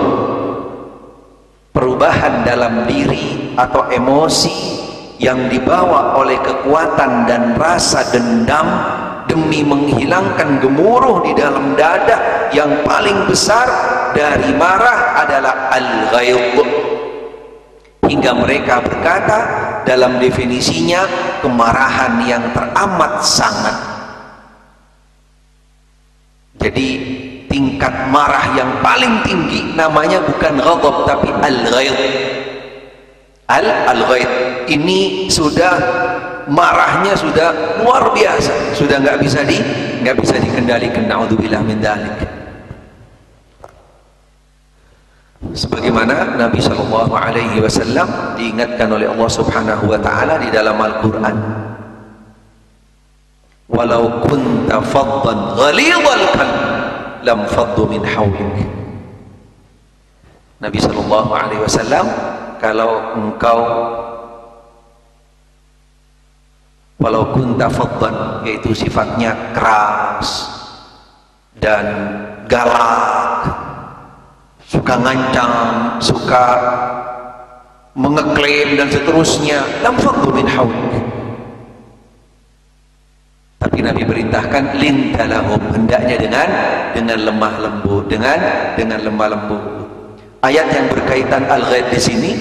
perubahan dalam diri atau emosi yang dibawa oleh kekuatan dan rasa dendam demi menghilangkan gemuruh di dalam dada. Yang paling besar dari marah adalah al-ghaidh, hingga mereka berkata dalam definisinya kemarahan yang teramat sangat. Jadi tingkat marah yang paling tinggi namanya bukan ghadab tapi al-ghaidh. Al-ghaidh ini sudah marahnya sudah luar biasa, sudah nggak bisa dikendalikan. Naudzubillah min dzalik. Sebagaimana Nabi Shallallahu Alaihi Wasallam diingatkan oleh Allah Subhanahu Wa Taala di dalam Al-Quran, walau kunta faddan ghalidhal qalb lam faddu min hawlik. Nabi Shallallahu Alaihi Wasallam, kalau engkau walau kunta faddan, yaitu sifatnya keras dan galak, suka ngancam, suka mengeklaim dan seterusnya, lam faddu min hawlik. Tapi Nabi perintahkan lintalahum, hendaknya dengan lemah lembut, dengan lemah lembut. Ayat yang berkaitan al-ghaidh di sini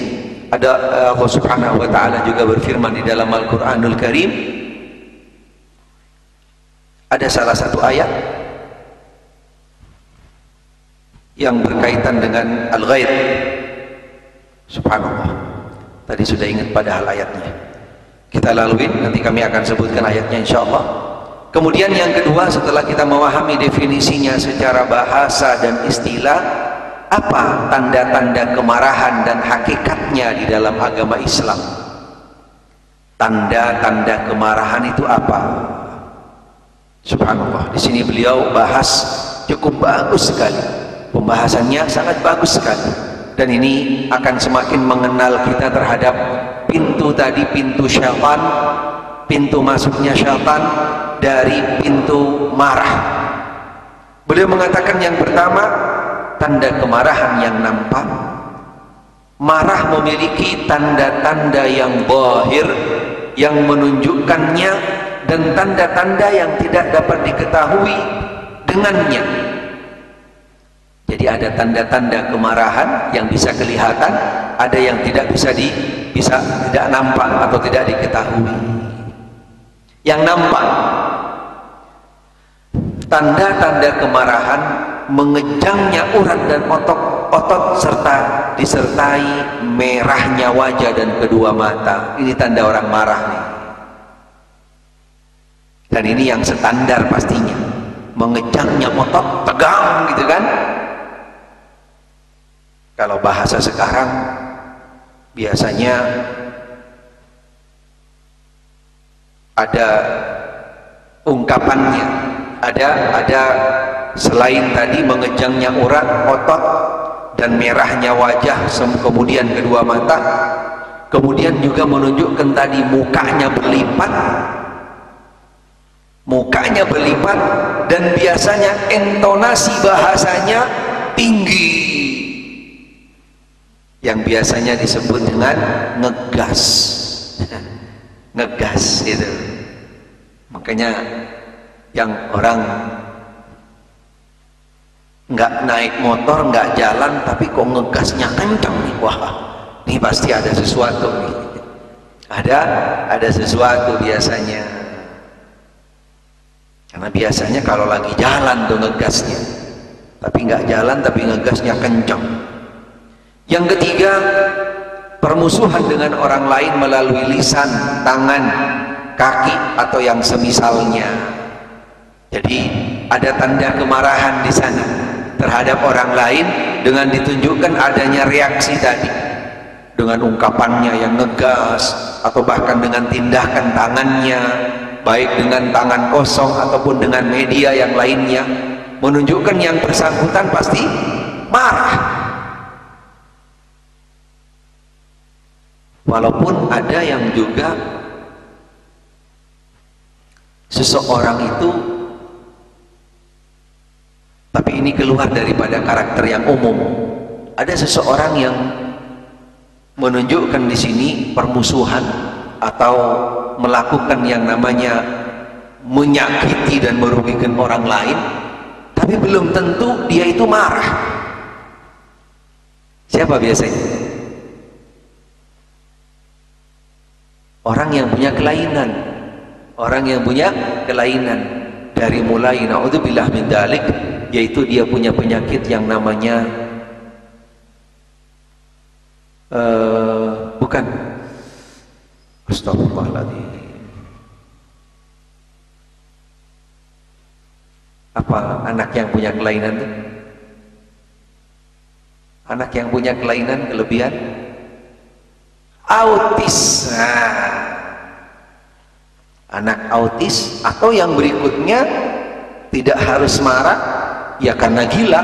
ada Allah Subhanahu wa taala juga berfirman di dalam Al-Qur'anul Karim. Ada salah satu ayat yang berkaitan dengan al-ghaidh. Subhanallah. Tadi sudah ingat padahal ayatnya. Kita lalui, nanti kami akan sebutkan ayatnya insyaallah. Kemudian yang kedua, setelah kita memahami definisinya secara bahasa dan istilah, apa tanda-tanda kemarahan dan hakikatnya di dalam agama Islam? Tanda-tanda kemarahan itu apa? Subhanallah. Di sini beliau bahas cukup bagus sekali. Pembahasannya sangat bagus sekali. Dan ini akan semakin mengenal kita terhadap pintu tadi, pintu syaitan, pintu masuknya syaitan dari pintu marah. Beliau mengatakan yang pertama, tanda kemarahan yang nampak. Marah memiliki tanda-tanda yang zahir yang menunjukkannya, dan tanda-tanda yang tidak dapat diketahui dengannya. Jadi ada tanda-tanda kemarahan yang bisa kelihatan, ada yang tidak bisa tidak nampak atau tidak diketahui. Yang nampak, tanda-tanda kemarahan mengejangnya urat dan otot serta disertai merahnya wajah dan kedua mata. Ini tanda orang marah nih. Dan ini yang standar pastinya, mengejangnya otot, tegang gitu kan. Kalau bahasa sekarang biasanya ada ungkapannya, ada selain tadi mengejangnya urat, otot dan merahnya wajah, kemudian kedua mata, kemudian juga menunjukkan tadi mukanya berlipat, dan biasanya intonasi bahasanya tinggi, yang biasanya disebut dengan ngegas. Ngegas itu. Makanya yang orang nggak naik motor, nggak jalan, tapi kok ngegasnya kencang nih, wah ini pasti ada sesuatu nih. Ada sesuatu biasanya. Karena biasanya kalau lagi jalan tuh ngegasnya, tapi nggak jalan tapi ngegasnya kencang. Yang ketiga, permusuhan dengan orang lain melalui lisan, tangan, kaki atau yang semisalnya. Jadi ada tanda kemarahan di sana terhadap orang lain dengan ditunjukkan adanya reaksi tadi, dengan ungkapannya yang ngegas atau bahkan dengan tindakan tangannya, baik dengan tangan kosong ataupun dengan media yang lainnya, menunjukkan yang bersangkutan pasti marah. Walaupun ada yang juga seseorang itu Tapi ini keluar daripada karakter yang umum. Ada seseorang yang menunjukkan di sini permusuhan atau melakukan yang namanya menyakiti dan merugikan orang lain, tapi belum tentu dia itu marah. Siapa biasanya? Orang yang punya kelainan. Orang yang punya kelainan. Dari mulai naudzubillah min dzalik, yaitu dia punya penyakit yang namanya bukan, astagfirullahaladzim, apa anak yang punya kelainan itu? Anak yang punya kelainan, kelebihan autis. Nah, anak autis atau yang berikutnya tidak harus marah ya karena gila,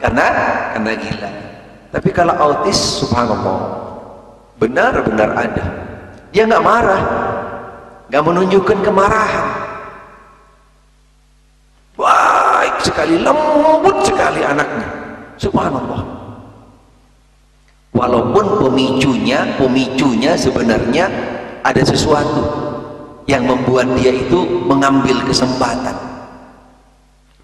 karena gila. Tapi kalau autis, subhanallah, benar-benar ada. Dia nggak marah, nggak menunjukkan kemarahan. Baik sekali, lembut sekali anaknya, subhanallah. Walaupun pemicunya sebenarnya ada sesuatu yang membuat dia itu mengambil kesempatan.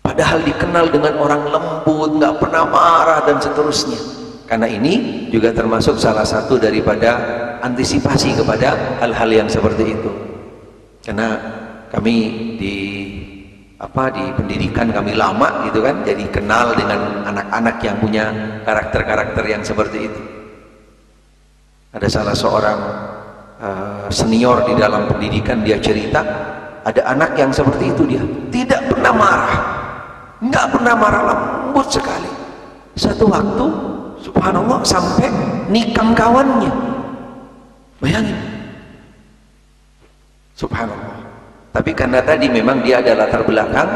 Padahal dikenal dengan orang lembut, nggak pernah marah dan seterusnya. Karena ini juga termasuk salah satu daripada antisipasi kepada hal-hal yang seperti itu. Karena kami di pendidikan kami lama gitu kan, jadi kenal dengan anak-anak yang punya karakter-karakter yang seperti itu. Ada salah seorang senior di dalam pendidikan, dia cerita ada anak yang seperti itu, dia tidak pernah marah, nggak pernah marah, lembut sekali. Satu waktu subhanallah sampai nikam kawannya, bayangin, subhanallah. Tapi karena tadi memang dia ada latar belakang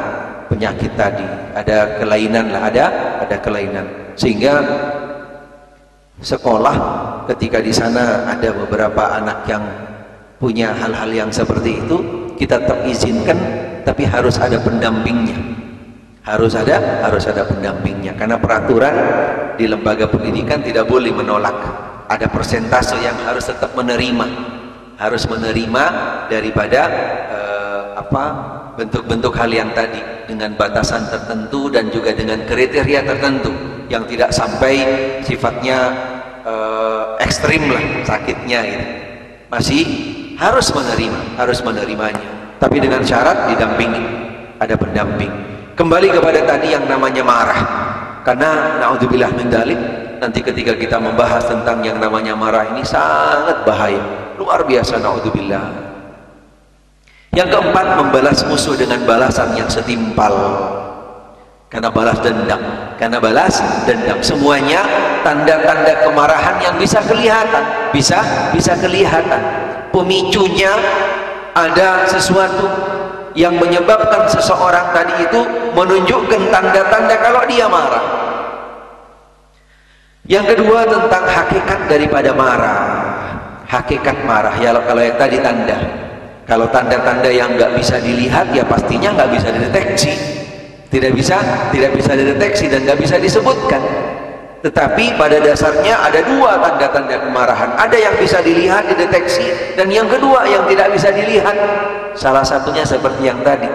penyakit tadi, ada kelainan lah, ada kelainan, sehingga sekolah ketika di sana ada beberapa anak yang punya hal-hal yang seperti itu, kita tetap izinkan, tapi harus ada pendampingnya, harus ada pendampingnya, karena peraturan di lembaga pendidikan tidak boleh menolak, ada persentase yang harus tetap menerima, harus menerima daripada bentuk-bentuk hal yang tadi dengan batasan tertentu dan juga dengan kriteria tertentu yang tidak sampai sifatnya ekstrim lah sakitnya gitu. Masih harus menerimanya, tapi dengan syarat didampingi, ada pendamping. Kembali kepada tadi yang namanya marah, karena naudzubillah min dzalik, nanti ketika kita membahas tentang yang namanya marah ini sangat bahaya, luar biasa, naudzubillah. Yang keempat, membalas musuh dengan balasan yang setimpal. Karena balas dendam, semuanya tanda-tanda kemarahan yang bisa kelihatan, bisa kelihatan. Pemicunya ada sesuatu yang menyebabkan seseorang tadi itu menunjukkan tanda-tanda kalau dia marah. Yang kedua, tentang hakikat daripada marah. Hakikat marah ya, kalau yang tadi tanda. Kalau tanda-tanda yang nggak bisa dilihat ya pastinya nggak bisa dideteksi, tidak bisa dideteksi dan nggak bisa disebutkan. Tetapi pada dasarnya ada dua tanda-tanda kemarahan, ada yang bisa dilihat, dideteksi, dan yang kedua yang tidak bisa dilihat. Salah satunya seperti yang tadi,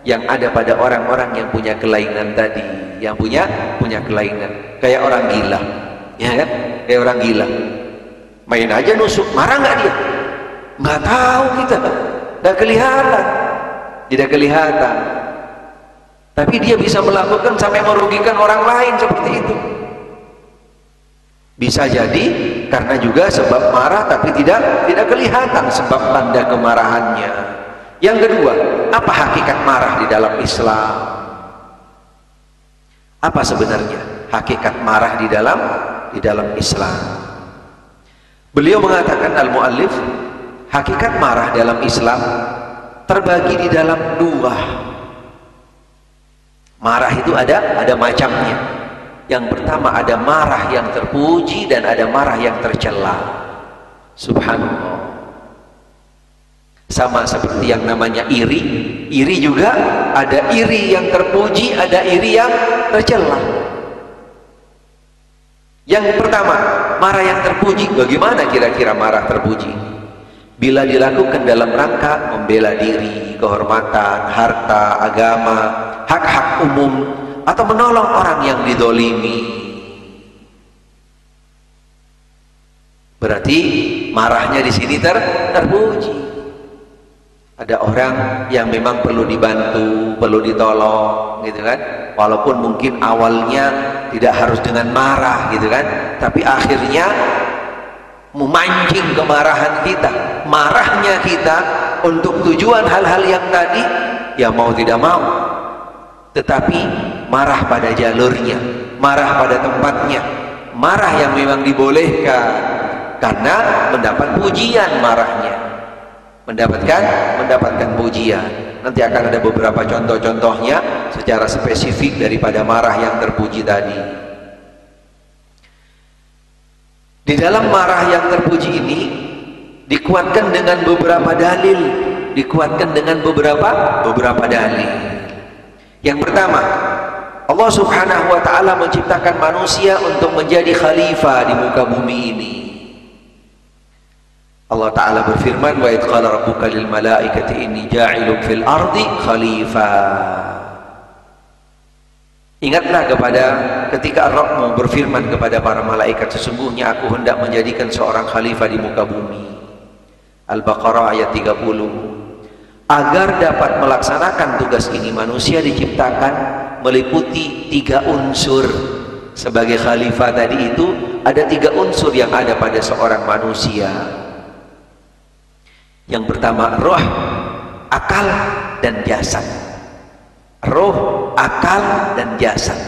yang ada pada orang-orang yang punya kelainan tadi, yang punya kelainan, kayak orang gila, ya kan? Kayak orang gila, main aja nusuk, marah nggak dia? Nggak tahu kita, nggak kelihatan, tidak kelihatan. Tapi dia bisa melakukan sampai merugikan orang lain seperti itu. Bisa jadi karena juga sebab marah tapi tidak kelihatan sebab tanda kemarahannya. Yang kedua, apa hakikat marah di dalam Islam? Apa sebenarnya hakikat marah di dalam Islam? Beliau mengatakan, al-muallif, hakikat marah dalam Islam terbagi di dalam dua. Marah itu ada macamnya. Yang pertama ada marah yang terpuji dan ada marah yang tercela. Subhanallah. Sama seperti yang namanya iri. Iri juga ada iri yang terpuji, ada iri yang tercela. Yang pertama, marah yang terpuji. Bagaimana kira-kira marah terpuji? Bila dilakukan dalam rangka membela diri, kehormatan, harta, agama, hak-hak umum, atau menolong orang yang didolimi. Berarti marahnya di sini terpuji. Ada orang yang memang perlu dibantu, perlu ditolong, gitu kan? Walaupun mungkin awalnya tidak harus dengan marah, gitu kan? Tapi akhirnya memancing kemarahan kita, marahnya kita untuk tujuan hal-hal yang tadi, ya mau tidak mau. Tetapi marah pada jalurnya, marah pada tempatnya, marah yang memang dibolehkan, karena mendapat pujian marahnya. Mendapatkan pujian. Nanti akan ada beberapa contoh-contohnya secara spesifik daripada marah yang terpuji tadi. Di dalam marah yang terpuji ini dikuatkan dengan beberapa dalil, dikuatkan dengan beberapa dalil. Yang pertama, Allah Subhanahu wa taala menciptakan manusia untuk menjadi khalifah di muka bumi ini. Allah Ta'ala berfirman, wa idh qala rabbuka lil malaikati inni ja'ilun fil ardi khalifah. Ingatlah kepada ketika Rabbmu berfirman kepada para malaikat, sesungguhnya aku hendak menjadikan seorang khalifah di muka bumi. Al-Baqarah ayat 30. Agar dapat melaksanakan tugas ini, manusia diciptakan meliputi 3 unsur. Sebagai khalifah tadi itu ada 3 unsur yang ada pada seorang manusia. Yang pertama, roh, akal, dan jasad. Roh, akal, dan jasad.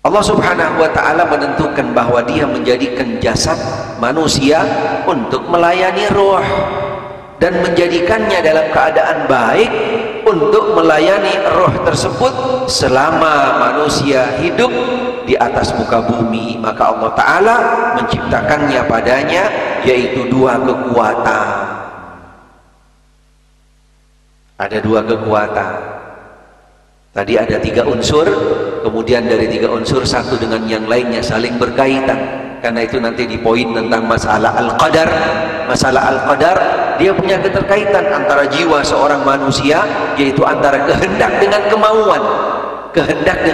Allah Subhanahu wa ta'ala menentukan bahwa dia menjadikan jasad manusia untuk melayani roh, dan menjadikannya dalam keadaan baik untuk melayani roh tersebut selama manusia hidup di atas muka bumi. Maka Allah Ta'ala menciptakannya padanya, yaitu 2 kekuatan. Ada 2 kekuatan. Tadi ada 3 unsur, kemudian dari 3 unsur satu dengan yang lainnya saling berkaitan. Karena itu nanti di poin tentang masalah al-qadar. Masalah al-qadar, dia punya keterkaitan antara jiwa seorang manusia, yaitu antara kehendak dengan kemauan. Kehendak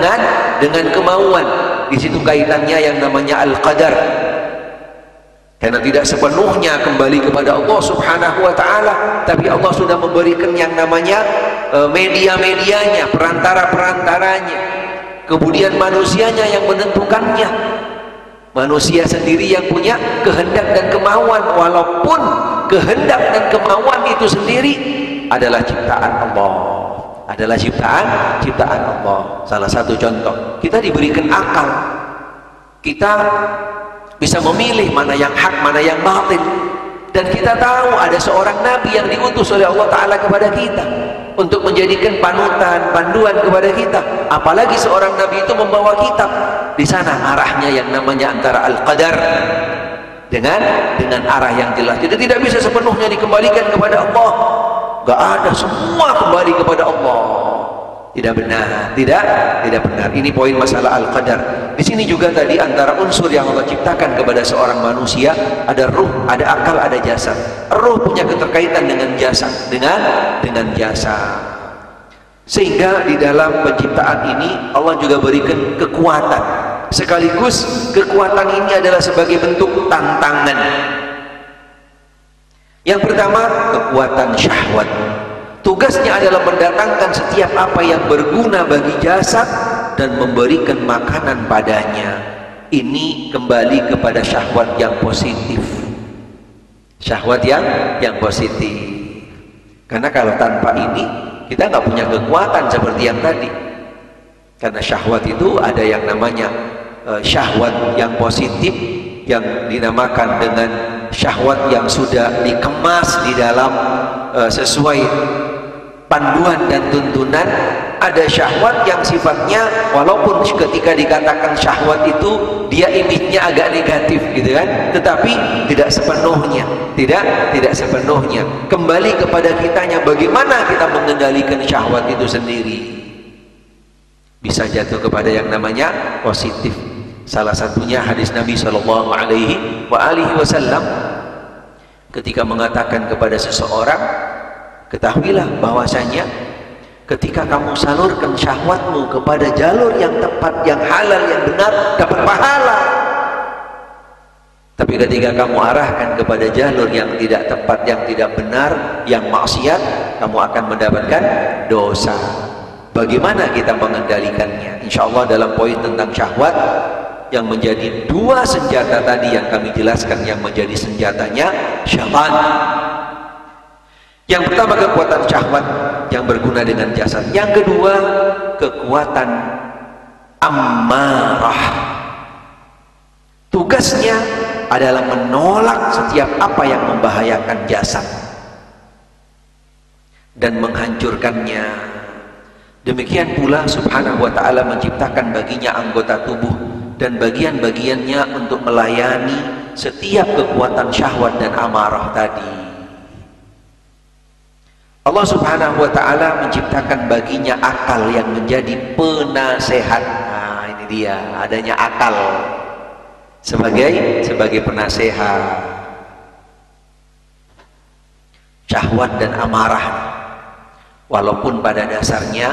dengan kemauan. Di situ kaitannya yang namanya al-qadar. Karena tidak sepenuhnya kembali kepada Allah Subhanahu wa ta'ala, tapi Allah sudah memberikan yang namanya media-medianya, perantara-perantaranya. Kemudian manusianya yang menentukannya. Manusia sendiri yang punya kehendak dan kemauan, walaupun kehendak dan kemauan itu sendiri adalah ciptaan Allah. Adalah ciptaan Allah. Salah satu contoh, kita diberikan akal. Kita bisa memilih mana yang hak, mana yang batil. Dan kita tahu ada seorang nabi yang diutus oleh Allah Ta'ala kepada kita untuk menjadikan panutan, panduan kepada kita. Apalagi seorang nabi itu membawa kitab. Di sana arahnya yang namanya antara al-qadar dengan arah yang jelas. Jadi tidak bisa sepenuhnya dikembalikan kepada Allah. Gak ada, semua kembali kepada Allah. Tidak benar, tidak benar. Ini poin masalah al-qadar. Di sini juga tadi antara unsur yang Allah ciptakan kepada seorang manusia, ada ruh, ada akal, ada jasad. Ruh punya keterkaitan dengan jasad, dengan jasad. Sehingga di dalam penciptaan ini Allah juga berikan kekuatan. Sekaligus kekuatan ini adalah sebagai bentuk tantangan. Yang pertama, kekuatan syahwat. Tugasnya adalah mendatangkan setiap apa yang berguna bagi jasad dan memberikan makanan padanya. Ini kembali kepada syahwat yang positif. Syahwat yang positif. Karena kalau tanpa ini kita nggak punya kekuatan seperti yang tadi. Karena syahwat itu ada yang namanya syahwat yang positif, yang dinamakan dengan syahwat yang sudah dikemas di dalam sesuai panduan dan tuntunan. Ada syahwat yang sifatnya walaupun ketika dikatakan syahwat itu dia image-nya agak negatif gitu kan, tetapi tidak sepenuhnya, tidak sepenuhnya. Kembali kepada kitanya, bagaimana kita mengendalikan syahwat itu sendiri. Bisa jatuh kepada yang namanya positif. Salah satunya hadis Nabi Shallallahu Alaihi Wasallam ketika mengatakan kepada seseorang, ketahuilah bahwasanya ketika kamu salurkan syahwatmu kepada jalur yang tepat, yang halal, yang benar, dapat pahala. Tapi ketika kamu arahkan kepada jalur yang tidak tepat, yang tidak benar, yang maksiat, kamu akan mendapatkan dosa. Bagaimana kita mengendalikannya? Insya Allah dalam poin tentang syahwat, yang menjadi dua senjata tadi yang kami jelaskan, yang menjadi senjatanya syaitan. Yang pertama kekuatan syahwat yang berguna dengan jasad. Yang kedua kekuatan ammarah. Tugasnya adalah menolak setiap apa yang membahayakan jasad dan menghancurkannya. Demikian pula subhanahu wa ta'ala menciptakan baginya anggota tubuh dan bagian-bagiannya untuk melayani setiap kekuatan syahwat dan amarah tadi. Allah subhanahu wa ta'ala menciptakan baginya akal yang menjadi penasehat. Nah ini dia, adanya akal sebagai penasehat. Syahwat dan amarah, walaupun pada dasarnya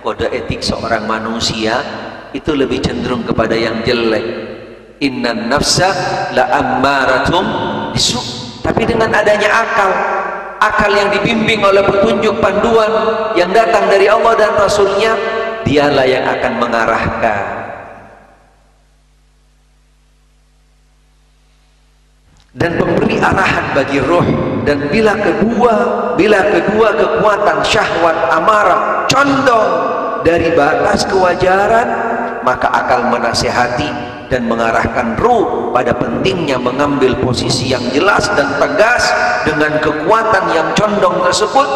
kode etik seorang manusia itu lebih cenderung kepada yang jelek. Innan nafsa la ammaratum bisu. Tapi dengan adanya akal yang dibimbing oleh petunjuk panduan yang datang dari Allah dan Rasulnya, dialah yang akan mengarahkan. Dan pemberi arahan bagi roh. Dan bila kedua kekuatan syahwat amarah condong dari batas kewajaran, maka akal menasihati dan mengarahkan ruh pada pentingnya mengambil posisi yang jelas dan tegas dengan kekuatan yang condong tersebut,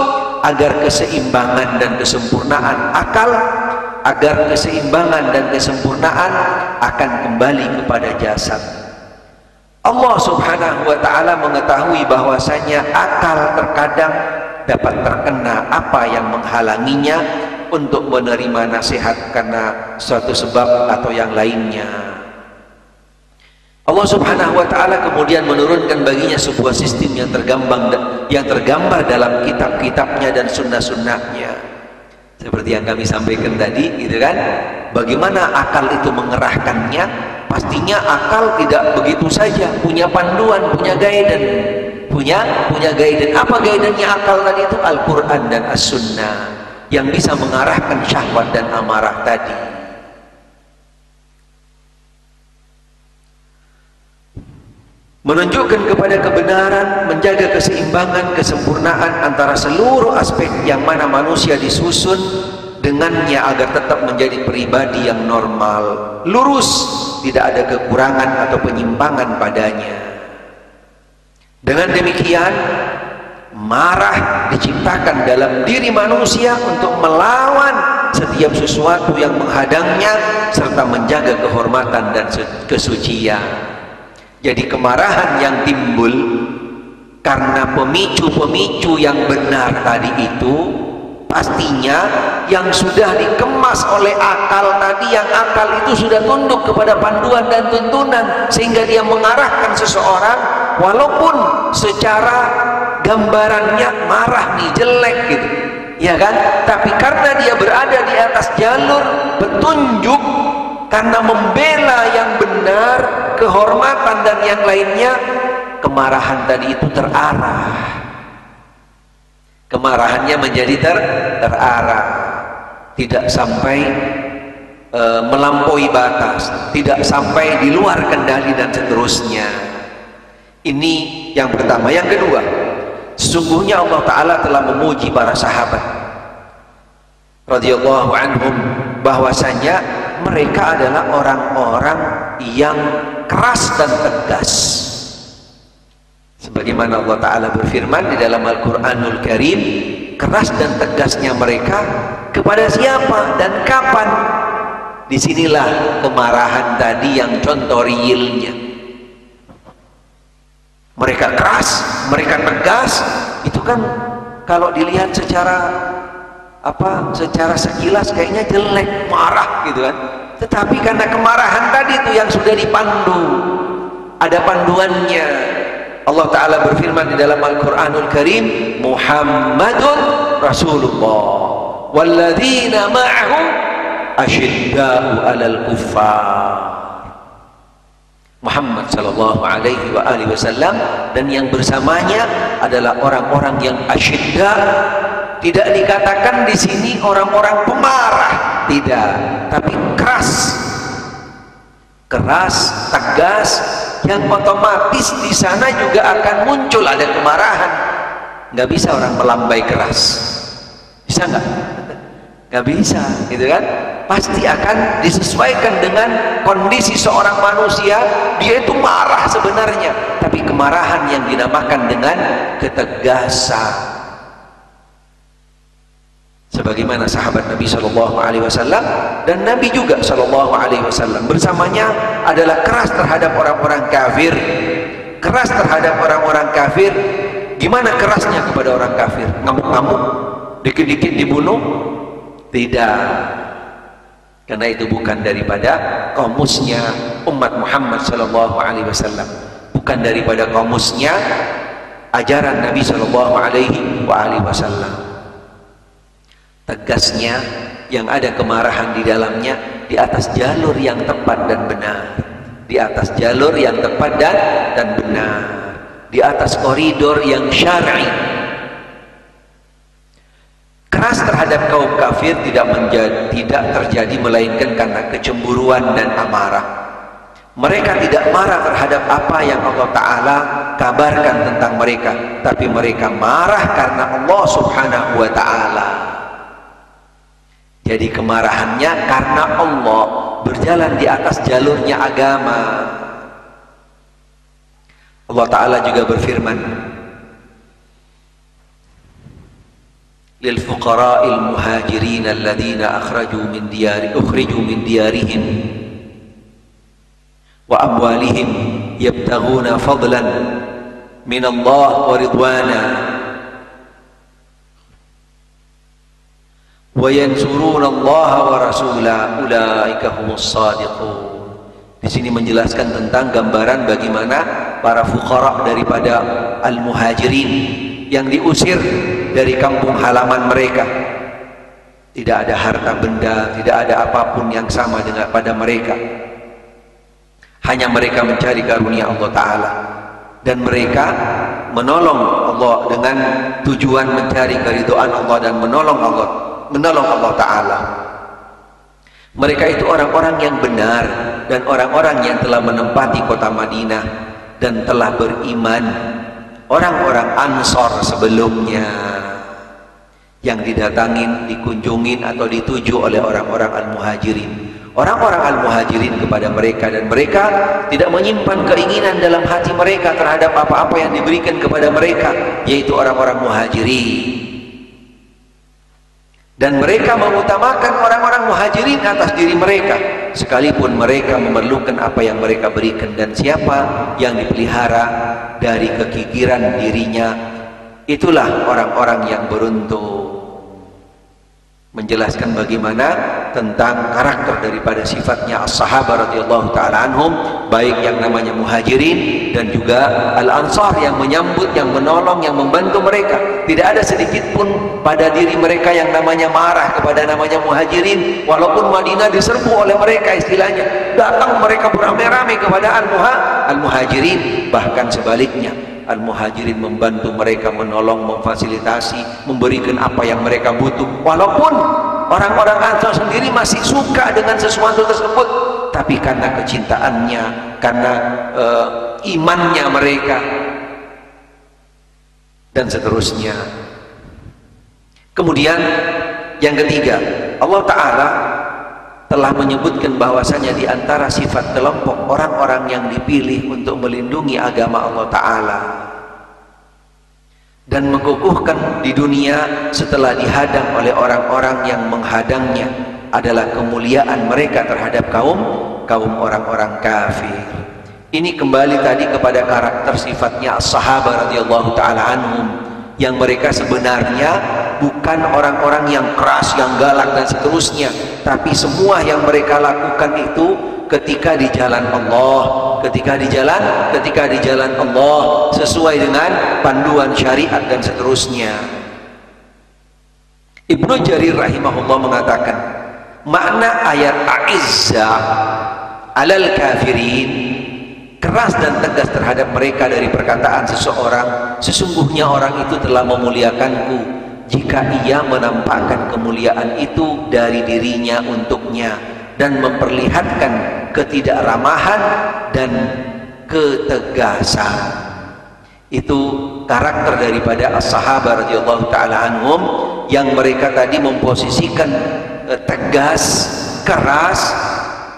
agar keseimbangan dan kesempurnaan akal, agar keseimbangan dan kesempurnaan akan kembali kepada jasad. Allah subhanahu wa ta'ala mengetahui bahwasanya akal terkadang dapat terkena apa yang menghalanginya untuk menerima nasihat karena suatu sebab atau yang lainnya. Allah subhanahu wa ta'ala kemudian menurunkan baginya sebuah sistem yang tergambar dalam kitab-kitabnya dan sunnah-sunnahnya, seperti yang kami sampaikan tadi gitu kan. Bagaimana akal itu mengerahkannya? Pastinya akal tidak begitu saja, punya panduan, punya guidance, punya guidance. Apa guidance-nya akal tadi itu? Al-Quran dan As-Sunnah yang bisa mengarahkan syahwat dan amarah tadi. Menunjukkan kepada kebenaran, menjaga keseimbangan, kesempurnaan antara seluruh aspek yang mana manusia disusun dengannya agar tetap menjadi pribadi yang normal, lurus, tidak ada kekurangan atau penyimpangan padanya. Dengan demikian, marah diciptakan dalam diri manusia untuk melawan setiap sesuatu yang menghadangnya serta menjaga kehormatan dan kesucian. Jadi kemarahan yang timbul karena pemicu-pemicu yang benar tadi itu, pastinya yang sudah dikemas oleh akal tadi, yang akal itu sudah tunduk kepada panduan dan tuntunan, sehingga dia mengarahkan seseorang walaupun secara gambarannya marah nih, jelek gitu ya kan, tapi karena dia berada di atas jalur petunjuk, karena membela yang benar, kehormatan dan yang lainnya, kemarahan tadi itu terarah, kemarahannya menjadi terarah, tidak sampai melampaui batas, tidak sampai di luar kendali dan seterusnya. Ini yang pertama. Yang kedua, sesungguhnya Allah Ta'ala telah memuji para sahabat radhiyallahu anhum bahwasanya mereka adalah orang-orang yang keras dan tegas, sebagaimana Allah Ta'ala berfirman di dalam Al-Quranul Karim, keras dan tegasnya mereka kepada siapa dan kapan? Disinilah kemarahan tadi yang contoh realnya. Mereka keras, mereka tegas, itu kan kalau dilihat secara sekilas kayaknya jelek, marah gitu kan. Tetapi karena kemarahan tadi itu yang sudah dipandu, ada panduannya. Allah Ta'ala berfirman di dalam Al-Quranul Karim, Muhammadun Rasulullah walladzina ma'ahu asyidda'u alal kuffar. Muhammad sallallahu alaihi wa alihi wasallam dan yang bersamanya adalah orang-orang yang asyidda. Tidak dikatakan di sini orang-orang pemarah, tidak, tapi keras, tegas, yang otomatis di sana juga akan muncul ada kemarahan. Nggak bisa orang melambai keras, bisa nggak? Nggak bisa, gitu kan? Pasti akan disesuaikan dengan kondisi seorang manusia. Dia itu marah sebenarnya, tapi kemarahan yang dinamakan dengan ketegasan. Sebagaimana sahabat Nabi Shallallahu Alaihi Wasallam dan Nabi juga Shallallahu Alaihi Wasallam bersamanya adalah keras terhadap orang-orang kafir. Keras terhadap orang-orang kafir. Gimana kerasnya kepada orang kafir? Ngamuk-ngamuk, dikit-dikit dibunuh? Tidak. Karena itu bukan daripada kaumusnya umat Muhammad Sallallahu Alaihi Wasallam, bukan daripada kaumusnya ajaran Nabi Sallallahu Alaihi Wasallam. Tegasnya yang ada kemarahan di dalamnya di atas jalur yang tepat dan benar, di atas jalur yang tepat dan benar, di atas koridor yang syar'i. Keras terhadap kaum kafir tidak terjadi melainkan karena kecemburuan dan amarah. Mereka tidak marah terhadap apa yang Allah Ta'ala kabarkan tentang mereka, tapi mereka marah karena Allah Subhanahu wa Ta'ala. Jadi kemarahannya karena Allah berjalan di atas jalurnya agama. Allah Ta'ala juga berfirman, للفقراء المهاجرين الذين أخرجوا من ديارهم وأموالهم يبتغون فضلا من الله ورضوانا وينصرون الله ورسوله أولئك هم الصادقون. Di sini menjelaskan tentang gambaran bagaimana para fuqara daripada al-muhajirin yang diusir dari kampung halaman mereka. Tidak ada harta benda, tidak ada apapun yang sama dengan pada mereka. Hanya mereka mencari karunia Allah Ta'ala, dan mereka menolong Allah dengan tujuan mencari keridhaan Allah dan menolong Allah Ta'ala. Mereka itu orang-orang yang benar dan orang-orang yang telah menempati kota Madinah dan telah beriman. Orang-orang Ansor sebelumnya yang didatangin, dikunjungin atau dituju oleh orang-orang Al-Muhajirin. Orang-orang Al-Muhajirin kepada mereka, dan mereka tidak menyimpan keinginan dalam hati mereka terhadap apa-apa yang diberikan kepada mereka, yaitu orang-orang Muhajirin. Dan mereka mengutamakan orang-orang Muhajirin atas diri mereka, sekalipun mereka memerlukan apa yang mereka berikan. Dan siapa yang dipelihara dari kekikiran dirinya, itulah orang-orang yang beruntung. Menjelaskan bagaimana tentang karakter daripada sifatnya as-sahabah radhiyallahu ta'ala anhum, baik yang namanya Muhajirin dan juga Al-Ansar yang menyambut, yang menolong, yang membantu mereka. Tidak ada sedikit pun pada diri mereka yang namanya marah kepada namanya Muhajirin, walaupun Madinah diserbu oleh mereka, istilahnya datang mereka beramai-ramai kepada Al-Muhajirin. Bahkan sebaliknya, Al-Muhajirin membantu mereka, menolong, memfasilitasi, memberikan apa yang mereka butuh. Walaupun orang-orang Ansar sendiri masih suka dengan sesuatu tersebut, tapi karena kecintaannya, karena imannya mereka, dan seterusnya. Kemudian yang ketiga, Allah Ta'ala telah menyebutkan bahwasanya di antara sifat kelompok orang-orang yang dipilih untuk melindungi agama Allah Ta'ala dan mengukuhkan di dunia setelah dihadang oleh orang-orang yang menghadangnya adalah kemuliaan mereka terhadap kaum orang-orang kafir. Ini kembali tadi kepada karakter sifatnya as-sahabah radhiyallahu taala anhum, yang mereka sebenarnya bukan orang-orang yang keras, yang galak dan seterusnya, tapi semua yang mereka lakukan itu ketika di jalan Allah, ketika di jalan Allah sesuai dengan panduan syariat dan seterusnya. Ibnu Jarir rahimahullah mengatakan, makna ayat a'izza alal kafirin, keras dan tegas terhadap mereka, dari perkataan seseorang, sesungguhnya orang itu telah memuliakanku jika ia menampakkan kemuliaan itu dari dirinya untuknya dan memperlihatkan ketidakramahan dan ketegasan. Itu karakter daripada as-sahabah radhiyallahu taala anhum, yang mereka tadi memposisikan tegas, keras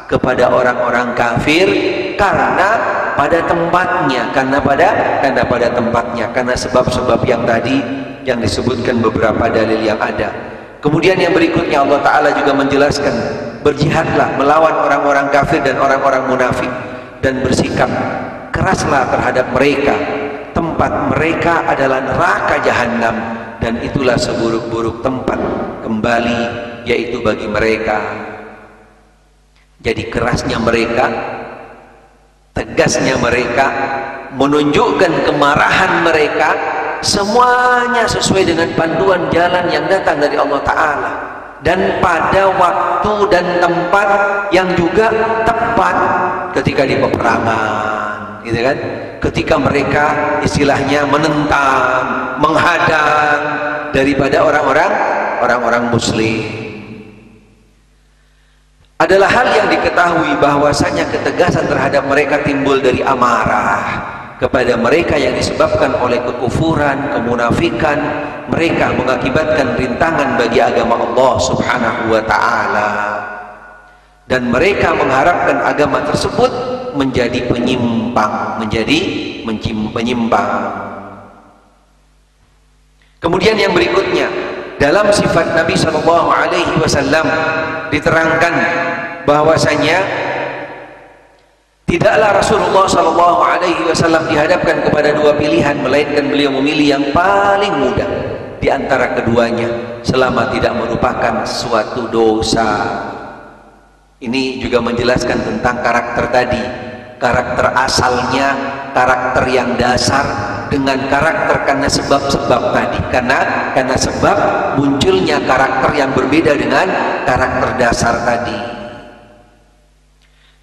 kepada orang-orang kafir karena pada tempatnya, karena sebab-sebab yang tadi yang disebutkan beberapa dalil yang ada. Kemudian yang berikutnya Allah Ta'ala juga menjelaskan, berjihadlah melawan orang-orang kafir dan orang-orang munafik, dan bersikap keraslah terhadap mereka. Tempat mereka adalah neraka jahanam, dan itulah seburuk-buruk tempat kembali, yaitu bagi mereka. Jadi kerasnya mereka, tegasnya mereka, menunjukkan kemarahan mereka, semuanya sesuai dengan panduan jalan yang datang dari Allah Ta'ala, dan pada waktu dan tempat yang juga tepat, ketika di peperangan, gitu kan, ketika mereka istilahnya menentang, menghadang daripada orang-orang muslim. Adalah hal yang diketahui bahwasanya ketegasan terhadap mereka timbul dari amarah kepada mereka yang disebabkan oleh kekufuran, kemunafikan mereka, mengakibatkan rintangan bagi agama Allah Subhanahu wa ta'ala, dan mereka mengharapkan agama tersebut menjadi penyimpang, penyimpang. Kemudian yang berikutnya, dalam sifat Nabi Shallallahu Alaihi Wasallam diterangkan bahwasanya tidaklah Rasulullah Shallallahu Alaihi Wasallam dihadapkan kepada dua pilihan, melainkan beliau memilih yang paling mudah di antara keduanya selama tidak merupakan suatu dosa. Ini juga menjelaskan tentang karakter tadi, karakter asalnya, karakter yang dasar, dengan karakter karena sebab-sebab tadi, karena sebab munculnya karakter yang berbeda dengan karakter dasar tadi.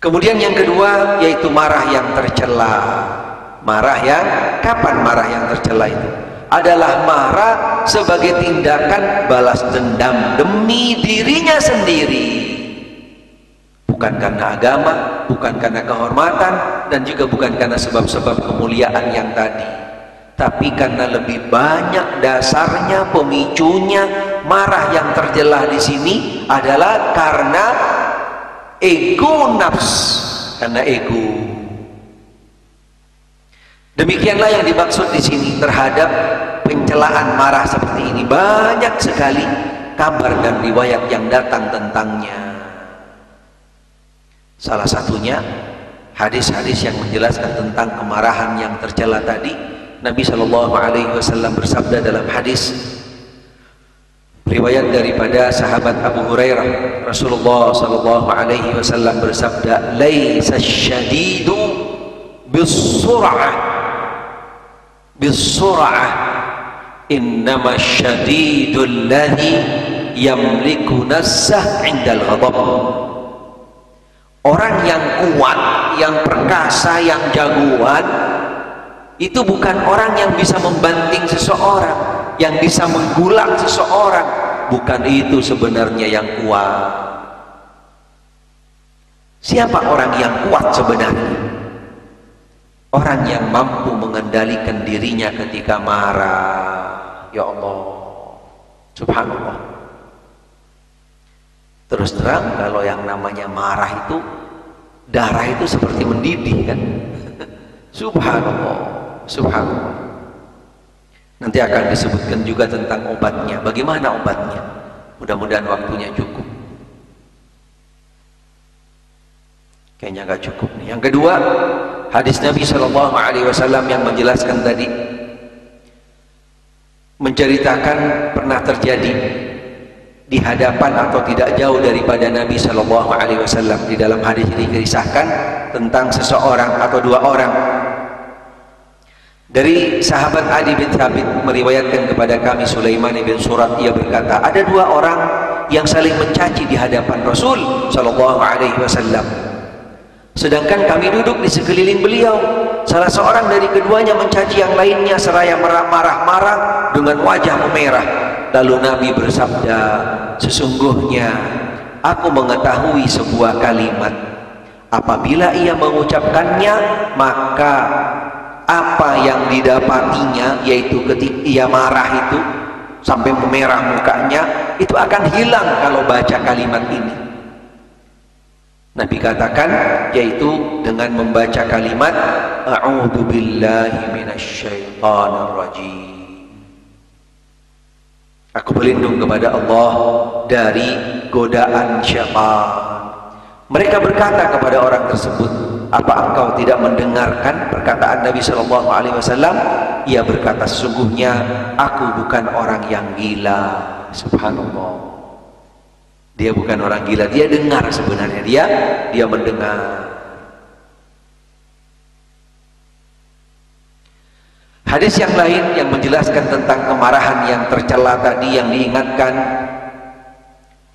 Kemudian yang kedua yaitu marah yang tercela. Kapan marah yang tercela itu? Adalah marah sebagai tindakan balas dendam demi dirinya sendiri, bukan karena agama, bukan karena kehormatan, dan juga bukan karena sebab-sebab kemuliaan yang tadi, tapi karena lebih banyak dasarnya, pemicunya. Marah yang tercela di sini adalah karena ego nafs, karena ego. Demikianlah yang dimaksud di sini terhadap pencelaan marah seperti ini. Banyak sekali kabar dan riwayat yang datang tentangnya. Salah satunya hadis-hadis yang menjelaskan tentang kemarahan yang tercela tadi. Nabi Shallallahu Alaihi Wasallam bersabda dalam hadis riwayat daripada sahabat Abu Hurairah, Rasulullah Shallallahu Alaihi Wasallam bersabda, "Laisa syadidu bisur'ah, innama syadidul ladzi yamliku nafsah 'indal ghadab." Orang yang kuat, yang perkasa, yang jagoan itu bukan orang yang bisa membanting seseorang, yang bisa menggulak seseorang. Bukan itu sebenarnya yang kuat. Siapa orang yang kuat sebenarnya? Orang yang mampu mengendalikan dirinya ketika marah. Ya Allah, subhanallah. Terus terang, kalau yang namanya marah itu, darah itu seperti mendidih kan. Subhanallah, subhanallah. Nanti akan disebutkan juga tentang obatnya. Bagaimana obatnya? Mudah-mudahan waktunya cukup. Kayaknya nggak cukup nih. Yang kedua, hadis Nabi Shallallahu Alaihi Wasallam yang menjelaskan tadi, menceritakan pernah terjadi di hadapan atau tidak jauh daripada Nabi Shallallahu Alaihi Wasallam. Di dalam hadis ini dikisahkan tentang seseorang atau dua orang. Dari sahabat Adi bin Thabit meriwayatkan kepada kami Sulaiman bin Surat, ia berkata, ada dua orang yang saling mencaci di hadapan Rasul Shallallahu Alaihi Wasallam. Sedangkan kami duduk di sekeliling beliau. Salah seorang dari keduanya mencaci yang lainnya seraya marah-marah dengan wajah memerah. Lalu Nabi bersabda, sesungguhnya aku mengetahui sebuah kalimat, apabila ia mengucapkannya, maka apa yang didapatinya, yaitu ketika ia marah itu sampai memerah mukanya, itu akan hilang kalau baca kalimat ini. Nabi katakan, yaitu dengan membaca kalimat a'udzu billahi minasyaitonir rajim. Aku berlindung kepada Allah dari godaan syaitan. Mereka berkata kepada orang tersebut, apa engkau tidak mendengarkan perkataan Nabi Shallallahu Alaihi Wasallam? Ia berkata, sesungguhnya aku bukan orang yang gila. Subhanallah. Dia bukan orang gila, dia dengar sebenarnya, dia mendengar. Hadis yang lain yang menjelaskan tentang kemarahan yang tercela tadi yang diingatkan,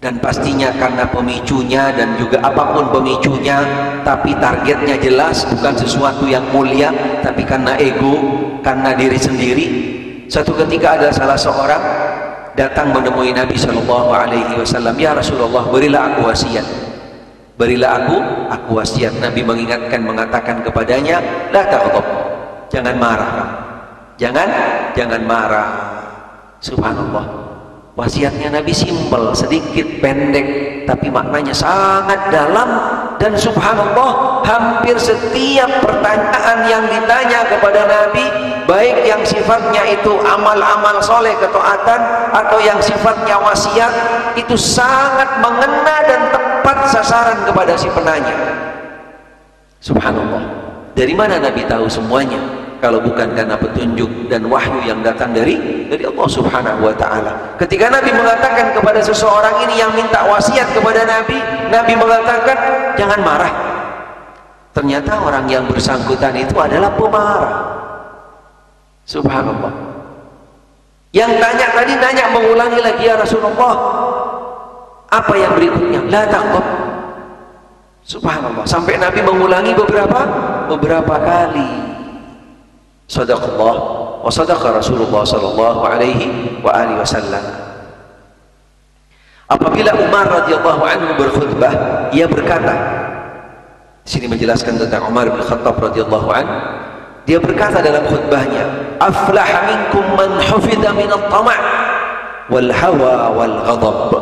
dan pastinya karena pemicunya dan juga apapun pemicunya, tapi targetnya jelas, bukan sesuatu yang mulia, tapi karena ego, karena diri sendiri. Suatu ketika ada salah seorang datang menemui Nabi Shallallahu Alaihi Wasallam, ya Rasulullah, berilah aku wasiat, berilah aku wasiat. Nabi mengingatkan, mengatakan kepadanya, la taghdab, jangan marah kamu, jangan marah. Subhanallah. Wasiatnya Nabi simpel, sedikit pendek, tapi maknanya sangat dalam. Dan subhanallah, hampir setiap pertanyaan yang ditanya kepada Nabi, baik yang sifatnya itu amal-amal soleh, ketaatan, atau yang sifatnya wasiat, itu sangat mengena dan tepat sasaran kepada si penanya. Subhanallah. Dari mana Nabi tahu semuanya? Kalau bukan karena petunjuk dan wahyu yang datang dari Allah Subhanahu wa ta'ala. Ketika Nabi mengatakan kepada seseorang ini yang minta wasiat kepada Nabi, Nabi mengatakan, jangan marah. Ternyata orang yang bersangkutan itu adalah pemarah. Subhanallah. Yang tadi nanya mengulangi lagi, ya Rasulullah, apa yang berikutnya? La taghdab. Subhanallah. Sampai Nabi mengulangi beberapa kali. Sadaqallah wa sadaqa Rasulullah sallallahu alaihi wa alihi wasallam. Apabila Umar radhiyallahu anhu berkhutbah, ia berkata, sini menjelaskan tentang Umar bin Khattab radhiyallahu anhu, dia berkata dalam khutbahnya, aflaha minkum man hufidha min at-tama' wal hawa wal ghadab.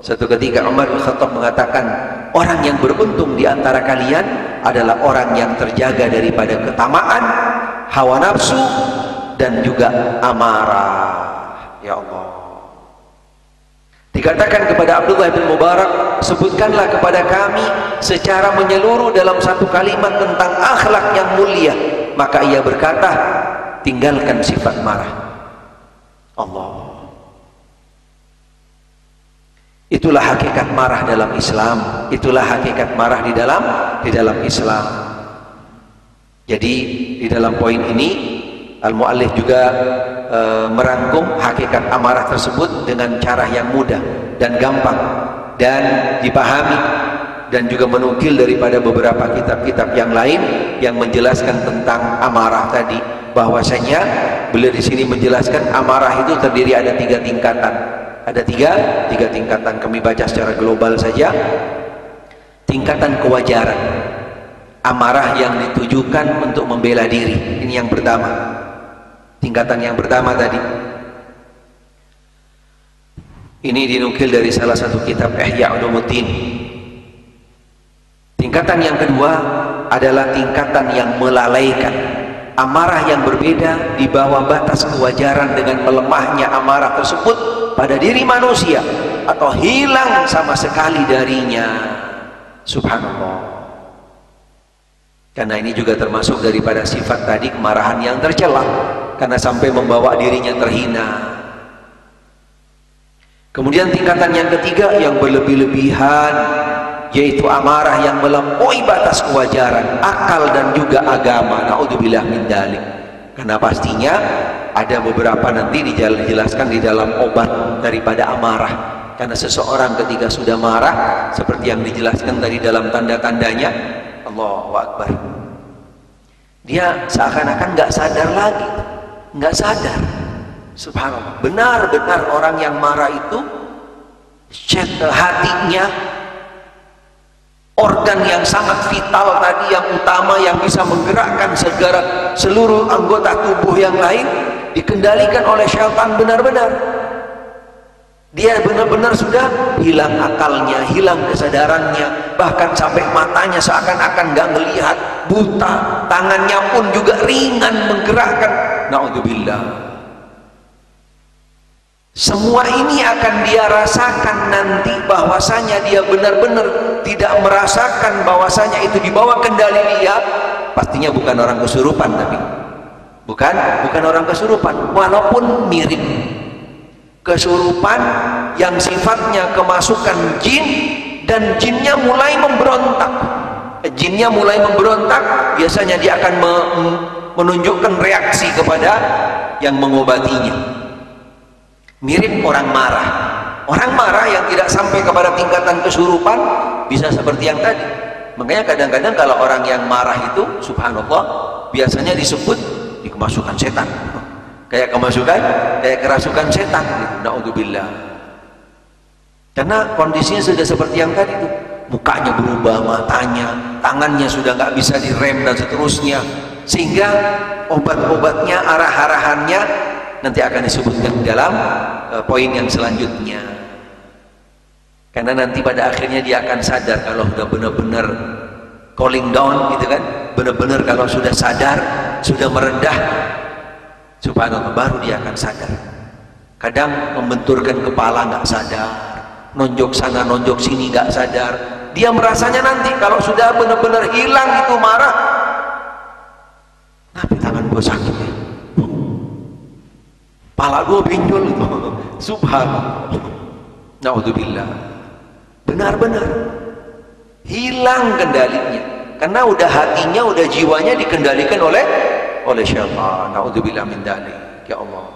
Satu ketika Umar bin Khattab mengatakan, orang yang beruntung di antara kalian adalah orang yang terjaga daripada ketamaan, hawa nafsu, dan juga amarah. Ya Allah. Dikatakan kepada Abdullah bin Mubarak, sebutkanlah kepada kami secara menyeluruh dalam satu kalimat tentang akhlak yang mulia. Maka ia berkata, tinggalkan sifat marah. Allah. Itulah hakikat marah dalam Islam. Itulah hakikat marah di dalam Islam. Jadi di dalam poin ini al-muallif juga merangkum hakikat amarah tersebut dengan cara yang mudah dan gampang dan dipahami, dan juga menukil daripada beberapa kitab-kitab yang lain yang menjelaskan tentang amarah tadi. Bahwasanya beliau di sini menjelaskan amarah itu terdiri ada tiga tingkatan. Ada tiga tingkatan. Kami baca secara global saja. Tingkatan kewajaran, amarah yang ditujukan untuk membela diri. Ini yang pertama. Tingkatan yang pertama tadi. Ini dinukil dari salah satu kitab Ihya Ulumuddin. Tingkatan yang kedua adalah tingkatan yang melalaikan, amarah yang berbeda di bawah batas kewajaran dengan melemahnya amarah tersebut pada diri manusia atau hilang sama sekali darinya. Subhanallah. Karena ini juga termasuk daripada sifat tadi, kemarahan yang tercela, karena sampai membawa dirinya terhina. Kemudian tingkatan yang ketiga yang berlebih-lebihan, yaitu amarah yang melampaui batas kewajaran, akal dan juga agama. Naudzubillah min dzalik. Karena pastinya ada beberapa nanti dijelaskan di dalam obat daripada amarah. Karena seseorang ketika sudah marah, seperti yang dijelaskan tadi dalam tanda-tandanya, Allahu Akbar, dia seakan-akan nggak sadar lagi, nggak sadar. Subhanallah, benar-benar orang yang marah itu hatinya, organ yang sangat vital tadi, yang utama, yang bisa menggerakkan segala seluruh anggota tubuh yang lain, dikendalikan oleh syaitan benar-benar. Dia benar-benar sudah hilang akalnya, hilang kesadarannya, bahkan sampai matanya seakan-akan nggak melihat, buta, tangannya pun juga ringan menggerakkan. Naudzubillah. Semua ini akan dia rasakan nanti, bahwasanya dia benar-benar tidak merasakan bahwasanya itu di bawah kendali dia. Pastinya bukan orang kesurupan, tapi bukan orang kesurupan, walaupun mirip kesurupan yang sifatnya kemasukan jin, dan jinnya mulai memberontak. Jinnya mulai memberontak, biasanya dia akan menunjukkan reaksi kepada yang mengobatinya. Mirip orang marah. Orang marah yang tidak sampai kepada tingkatan kesurupan bisa seperti yang tadi. Makanya kadang-kadang kalau orang yang marah itu, subhanallah, biasanya disebut kemasukan setan. Kayak kerasukan setan gitu. Naudzubillah. Karena kondisinya sudah seperti yang tadi tuh, mukanya berubah, matanya, tangannya sudah nggak bisa direm dan seterusnya, sehingga obat-obatnya, arah-arahannya nanti akan disebutkan dalam poin yang selanjutnya. Karena nanti pada akhirnya dia akan sadar kalau sudah benar-benar cooling down gitu kan, benar-benar kalau sudah sadar, sudah merendah, subhanallah, baru dia akan sadar. Kadang membenturkan kepala nggak sadar, nonjok sana nonjok sini nggak sadar. Dia merasanya nanti kalau sudah benar-benar hilang itu marah, tapi tangan gue sakit ya, pala gue benjol itu, subhanallah, naudzubillah. Benar-benar hilang kendalinya, karena udah hatinya, udah jiwanya dikendalikan oleh syaitan. Naudzubillah min dzalik. Ya Allah.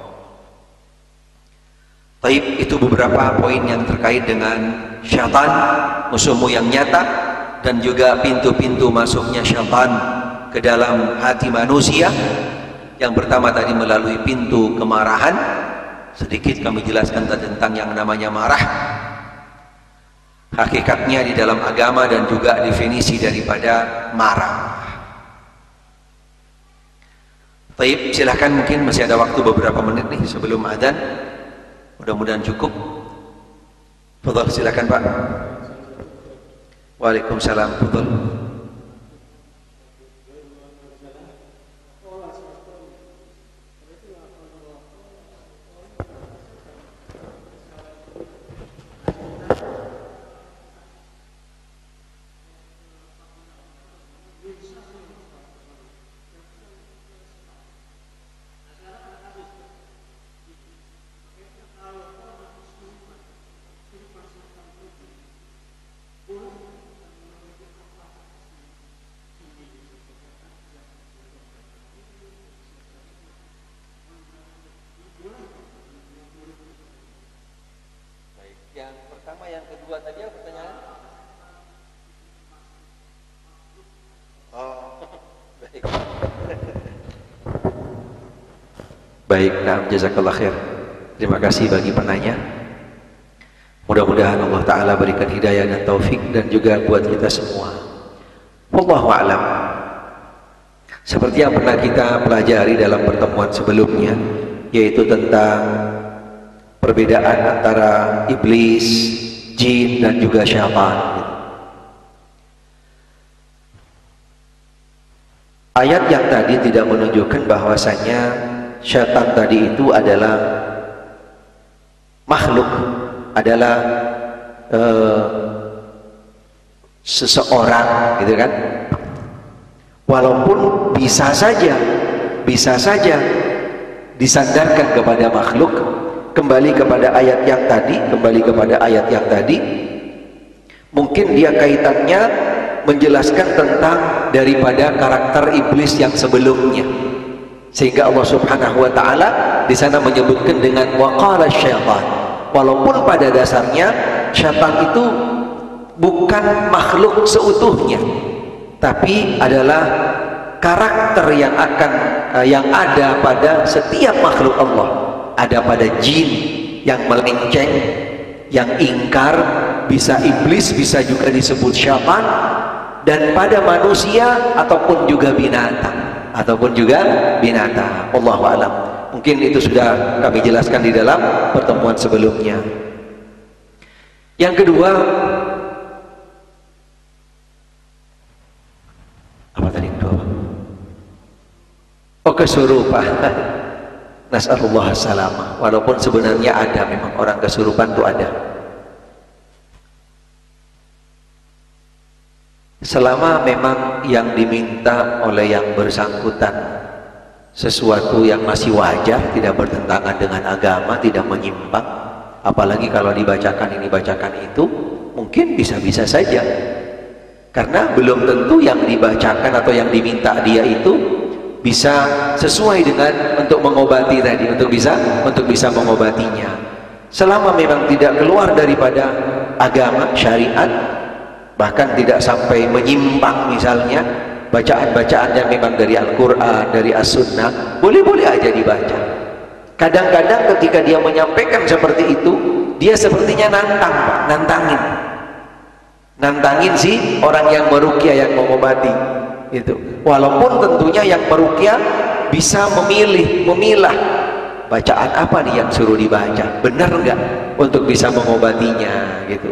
Baik, itu beberapa poin yang terkait dengan syaitan, musuhmu yang nyata, dan juga pintu-pintu masuknya syaitan ke dalam hati manusia. Yang pertama tadi melalui pintu kemarahan. Sedikit kami jelaskan tentang yang namanya marah, hakikatnya di dalam agama, dan juga definisi daripada marah. Baik, silahkan, mungkin masih ada waktu beberapa menit nih sebelum adzan. Mudah-mudahan cukup. Fadhal, silakan Pak. Waalaikumsalam. Fadhal. Yang pertama, yang kedua tadi apa pertanyaan? Oh, baik. Baik, nah, jazakallah khair. Terima kasih bagi penanya. Mudah-mudahan Allah Ta'ala berikan hidayah dan taufik, dan juga buat kita semua. Wallahu a'lam. Seperti yang pernah kita pelajari dalam pertemuan sebelumnya, yaitu tentang perbedaan antara iblis, jin, dan juga syaitan. Ayat yang tadi tidak menunjukkan bahwasanya syaitan tadi itu adalah makhluk, adalah seseorang, gitu kan? walaupun bisa saja disandarkan kepada makhluk. Kembali kepada ayat yang tadi, mungkin dia kaitannya menjelaskan tentang daripada karakter iblis yang sebelumnya, sehingga Allah Subhanahu wa taala di sana menyebutkan dengan waqala syaitan, walaupun pada dasarnya syaitan itu bukan makhluk seutuhnya, tapi adalah karakter yang ada pada setiap makhluk Allah. Ada pada jin yang melenceng, yang ingkar, bisa iblis, bisa juga disebut syaitan, dan pada manusia ataupun juga binatang. Wallahu a'lam. Mungkin itu sudah kami jelaskan di dalam pertemuan sebelumnya. Yang kedua, apa tadi kedua? Oh, kesurupan. Nas'alullah salamah. Walaupun sebenarnya ada, memang orang kesurupan itu ada. Selama memang yang diminta oleh yang bersangkutan sesuatu yang masih wajar, tidak bertentangan dengan agama, tidak menyimpang, apalagi kalau dibacakan ini bacakan itu, mungkin bisa-bisa saja. Karena belum tentu yang dibacakan atau yang diminta dia itu bisa sesuai dengan untuk mengobati tadi, untuk bisa mengobatinya. Selama memang tidak keluar daripada agama, syariat, bahkan tidak sampai menyimpang, misalnya bacaan-bacaan yang memang dari Al-Quran, dari As-Sunnah, boleh-boleh aja dibaca. Kadang-kadang ketika dia menyampaikan seperti itu, dia sepertinya nantangin si orang yang meruqyah, yang mengobati itu. Walaupun tentunya yang meruqyah bisa memilah bacaan apa nih yang suruh dibaca, benar enggak untuk bisa mengobatinya gitu.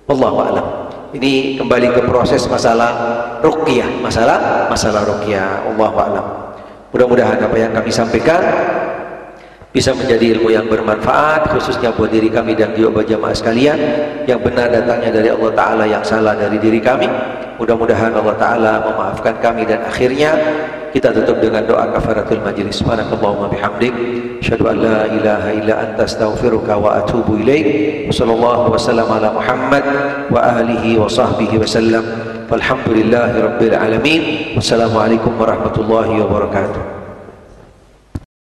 Wallahu a'lam. Ini kembali ke proses masalah ruqyah, masalah ruqyah. Wallahu a'lam. Mudah-mudahan apa yang kami sampaikan bisa menjadi ilmu yang bermanfaat, khususnya buat diri kami dan juga buat jamaah sekalian. Yang benar datangnya dari Allah Ta'ala, yang salah dari diri kami. Mudah-mudahan Allah Ta'ala memaafkan kami, dan akhirnya kita tutup dengan doa kafaratul majlis. Subhanakallahumma bihamdik, asyhadu an la ilaha illa anta, astaghfiruka wa atubu ilaik. Wassallallahu wasallam ala Muhammad wa alihi wa sahbihi wasallam. Walhamdulillahi rabbil alamin. Wassalamualaikum warahmatullahi wabarakatuh.